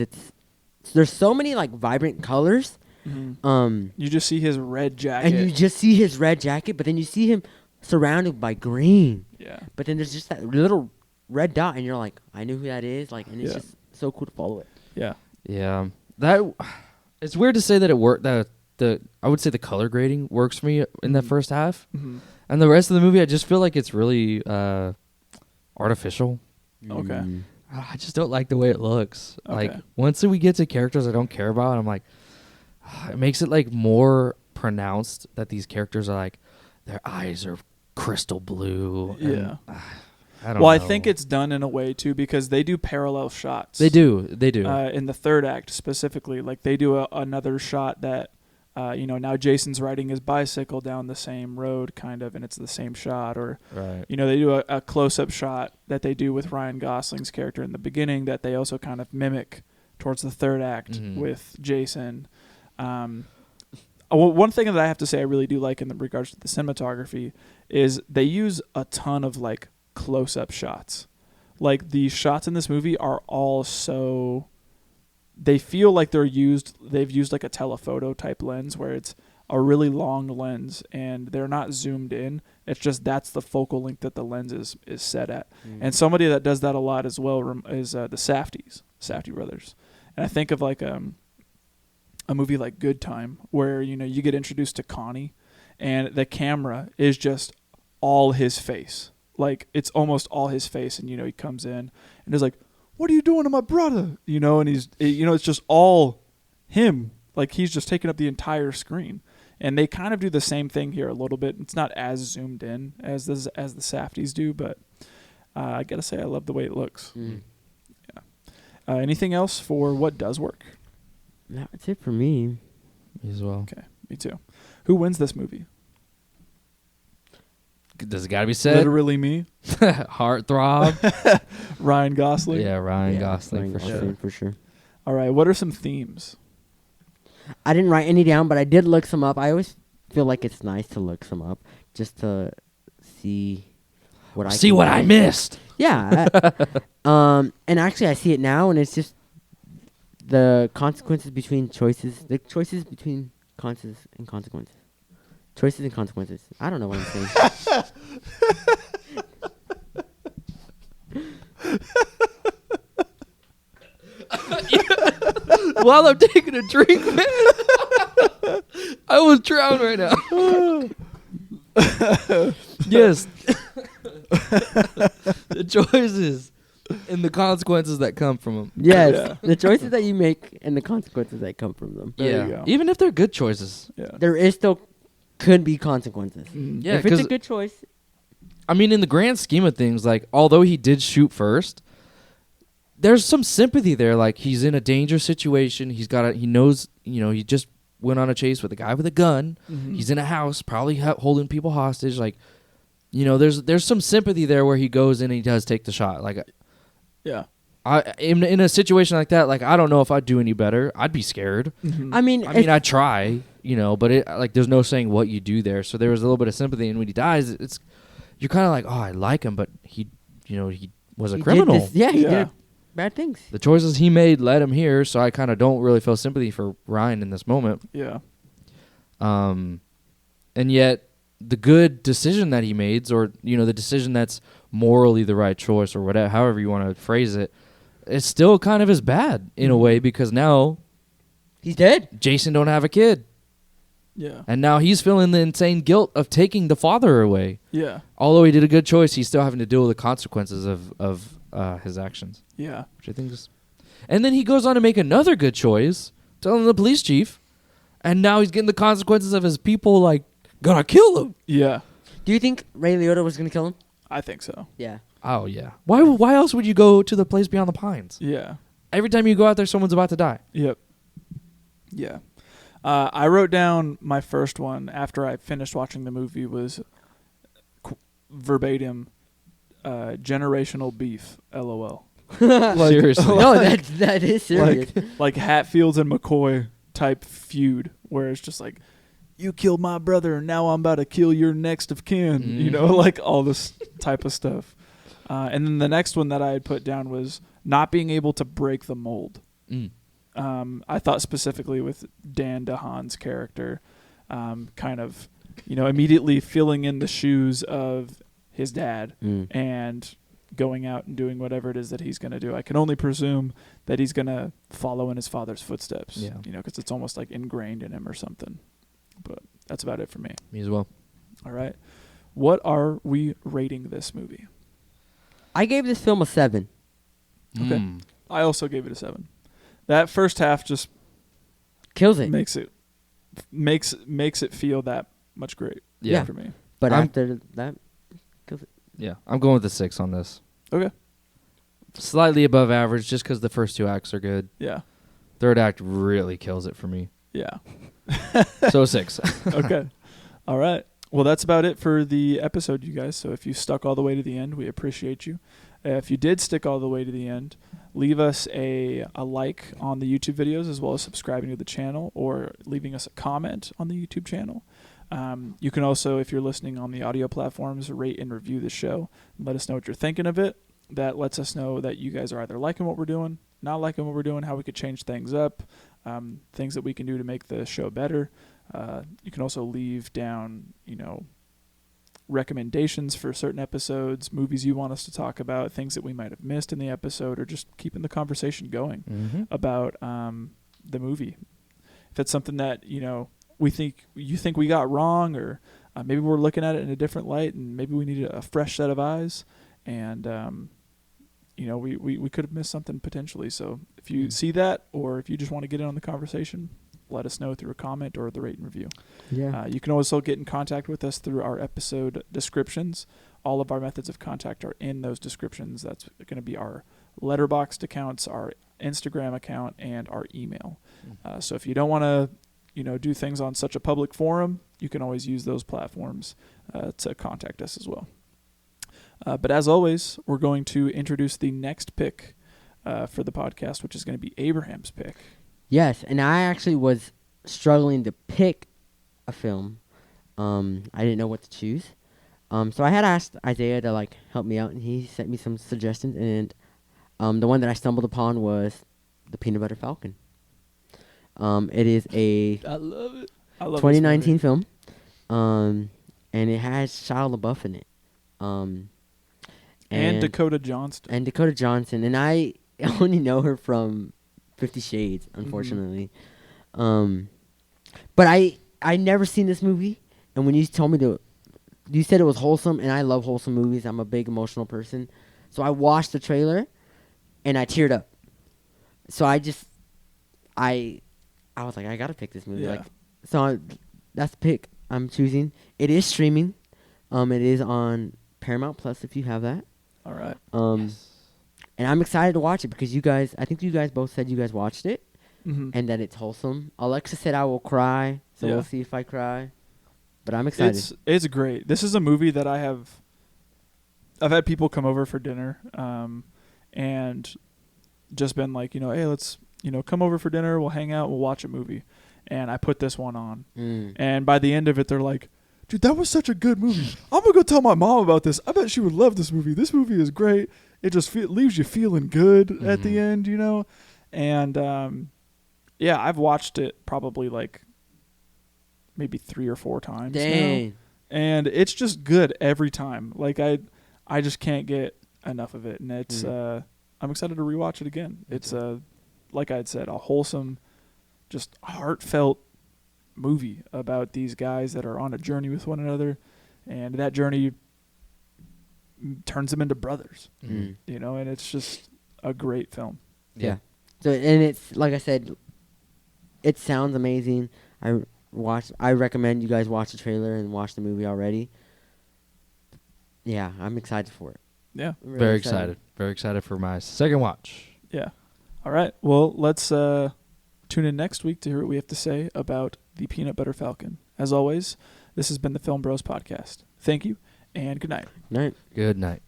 there's so many like vibrant colors. Mhm. You just see his red jacket. And you just see his red jacket, but then you see him surrounded by green. yeah. But then there's just that little red dot, and you're like, I knew who that is. Like, and it's Yeah. just so cool to follow it. Yeah. Yeah, that it's weird to say that it worked. That I would say the color grading works for me in that first half, and the rest of the movie, I just feel like it's really artificial. Okay. Mm. I just don't like the way it looks. Like Okay. once we get to characters I don't care about, I'm like, it makes it like more pronounced that these characters are like, their eyes are crystal blue. and, Yeah. I don't Well, know. I think it's done in a way too because they do parallel shots. They do. In the third act specifically, like they do another shot that, now Jason's riding his bicycle down the same road, kind of, and it's the same shot. Or, Right. they do a close-up shot that they do with Ryan Gosling's character in the beginning that they also kind of mimic towards the third act with Jason. One thing that I have to say I really do like in regards to the cinematography is they use a ton of like close-up shots. Like the shots in this movie are all so, they feel like they've used like a telephoto type lens where it's a really long lens and they're not zoomed in. It's just that's the focal length that the lens is set at. And somebody that does that a lot as well is the Safdie brothers. And I think of like a movie like Good Time where you get introduced to Connie and the camera is just all his face. Like it's almost all his face, and he comes in and is like, "What are you doing to my brother?" And he's it's just all him. Like he's just taking up the entire screen. And they kind of do the same thing here a little bit. It's not as zoomed in as the Safdies do, but I gotta say I love the way it looks. Mm. Yeah. Anything else for what does work? That's it for me. Me as well. Okay, me too. Who wins this movie? Does it gotta be said? Literally me. Heartthrob. Ryan Gosling. Yeah, Ryan Yeah, Gosling Ryan for Gosling sure. for sure. All right. What are some themes? I didn't write any down, but I did look some up. I always feel like it's nice to look some up just to see what I missed. Yeah. And actually, I see it now, and it's just the consequences between choices. The choices between causes and consequences. Choices and consequences. I don't know what I'm saying. While I'm taking a drink, man, I will drown right now. Yes. The choices and the consequences that come from them. Yes, Yeah. the choices that you make and the consequences that come from them. There you go. Even if they're good choices. Yeah. There is still could be consequences. Yeah, if it's a because good choice, I mean, in the grand scheme of things, like although he did shoot first, there's some sympathy there. Like he's in a dangerous situation. He knows, he just went on a chase with a guy with a gun. Mhm. He's in a house, probably holding people hostage. Like, there's some sympathy there where he goes in and he does take the shot. Like, Yeah. in a situation like that, like I don't know if I'd do any better. I'd be scared. Mhm. I mean, I'd try, but it like there's no saying what you do there. So there was a little bit of sympathy, and when he dies, you're kind of like, oh, I like him, but he was a he criminal. Did this, yeah, he Yeah. did bad things. The choices he made led him here, so I kind of don't really feel sympathy for Ryan in this moment. Yeah. And yet the good decision that he made, or the decision that's morally the right choice, or whatever, however you want to phrase it, it's still kind of as bad in a way because now He's dead. Jason don't have a kid, Yeah. and now he's feeling the insane guilt of taking the father away. Yeah. Although he did a good choice, he's still having to deal with the consequences of his actions, Yeah. which I think is. And then he goes on to make another good choice, telling the police chief, and now he's getting the consequences of his people like gonna kill him. Yeah. Do you think Ray Liotta was gonna kill him? I think so. Yeah. Oh yeah. Why else would you go to the place beyond the pines? Yeah. Every time you go out there, someone's about to die. Yep. Yeah. I wrote down my first one after I finished watching the movie was verbatim, generational beef, LOL. Seriously. No, that is serious. Like Hatfields and McCoy type feud where it's just like, you killed my brother and now I'm about to kill your next of kin. Like all this type of stuff. And then the next one that I had put down was not being able to break the mold. I thought specifically with Dan DeHaan's character, kind of, immediately filling in the shoes of his dad and going out and doing whatever it is that he's going to do. I can only presume that he's going to follow in his father's footsteps. Yeah. You know, because it's almost like ingrained in him or something. But that's about it for me. Me as well. All right. What are we rating this movie? I gave this film a 7. Okay. Mm. I also gave it a 7. That first half just Kills it. makes it feel that much great. Yeah. For me. But I'm- after that, kills it. Yeah, I'm going with a 6 on this. Okay. Slightly above average, just because the first 2 acts are good. Yeah. Third act really kills it for me. Yeah. So 6. Okay. All right. Well, that's about it for the episode, you guys. So if you stuck all the way to the end, we appreciate you. If you did stick all the way to the end, leave us a like on the YouTube videos, as well as subscribing to the channel, or leaving us a comment on the YouTube channel. You can also, if you're listening on the audio platforms, rate and review the show. Let us know what you're thinking of it. That lets us know that you guys are either liking what we're doing, not liking what we're doing, how we could change things up, things that we can do to make the show better. You can also leave down, recommendations for certain episodes, movies you want us to talk about, things that we might have missed in the episode, or just keeping the conversation going about the movie. If it's something that you think we got wrong, or maybe we're looking at it in a different light, and maybe we need a fresh set of eyes, and we could have missed something potentially. So if you see that, or if you just want to get in on the conversation, let us know through a comment or the rate and review. Yeah. You can also get in contact with us through our episode descriptions. All of our methods of contact are in those descriptions. That's going to be our Letterboxd accounts, our Instagram account, and our email. So if you don't want to, do things on such a public forum, you can always use those platforms to contact us as well. But as always, we're going to introduce the next pick for the podcast, which is going to be Abraham's pick. Yes, and I actually was struggling to pick a film. I didn't know what to choose. So I had asked Isaiah to help me out, and he sent me some suggestions. And the one that I stumbled upon was The Peanut Butter Falcon. It is a I love it. I love 2019 film, and it has Shia LaBeouf in it. And Dakota Johnston. And I only know her from 50 Shades, unfortunately. But I never seen this movie, and when you told me you said it was wholesome, and I love wholesome movies. I'm a big emotional person, so I watched the trailer, and I teared up. So I was like, I gotta pick this movie. Yeah. That's the pick I'm choosing. It is streaming. It is on Paramount Plus if you have that. All right. And I'm excited to watch it because I think you guys both said you guys watched it, Mm-hmm. and that it's wholesome. Alexa said I will cry, so Yeah. we'll see if I cry. But I'm excited. It's great. This is a movie that I've had people come over for dinner, and just been like, hey, let's, come over for dinner. We'll hang out. We'll watch a movie. And I put this one on. And by the end of it, they're like, dude, that was such a good movie. I'm going to go tell my mom about this. I bet she would love this movie. This movie is great. It just leaves you feeling good at the end, And, I've watched it probably maybe 3 or 4 times Dang. now. And it's just good every time. I just can't get enough of it. And it's I'm excited to rewatch it again. It's like I had said, a wholesome, just heartfelt movie about these guys that are on a journey with one another, and that journey turns them into brothers. And it's just a great film. Yeah. So, and it's like I said, it sounds amazing. I recommend you guys watch the trailer and watch the movie already. Yeah, I'm excited for it. Yeah. I'm really Very excited. Very excited for my second watch. Yeah. All right. Well, let's tune in next week to hear what we have to say about The Peanut Butter Falcon. As always, this has been the Film Bros Podcast. Thank you, and good night. Night. Good night.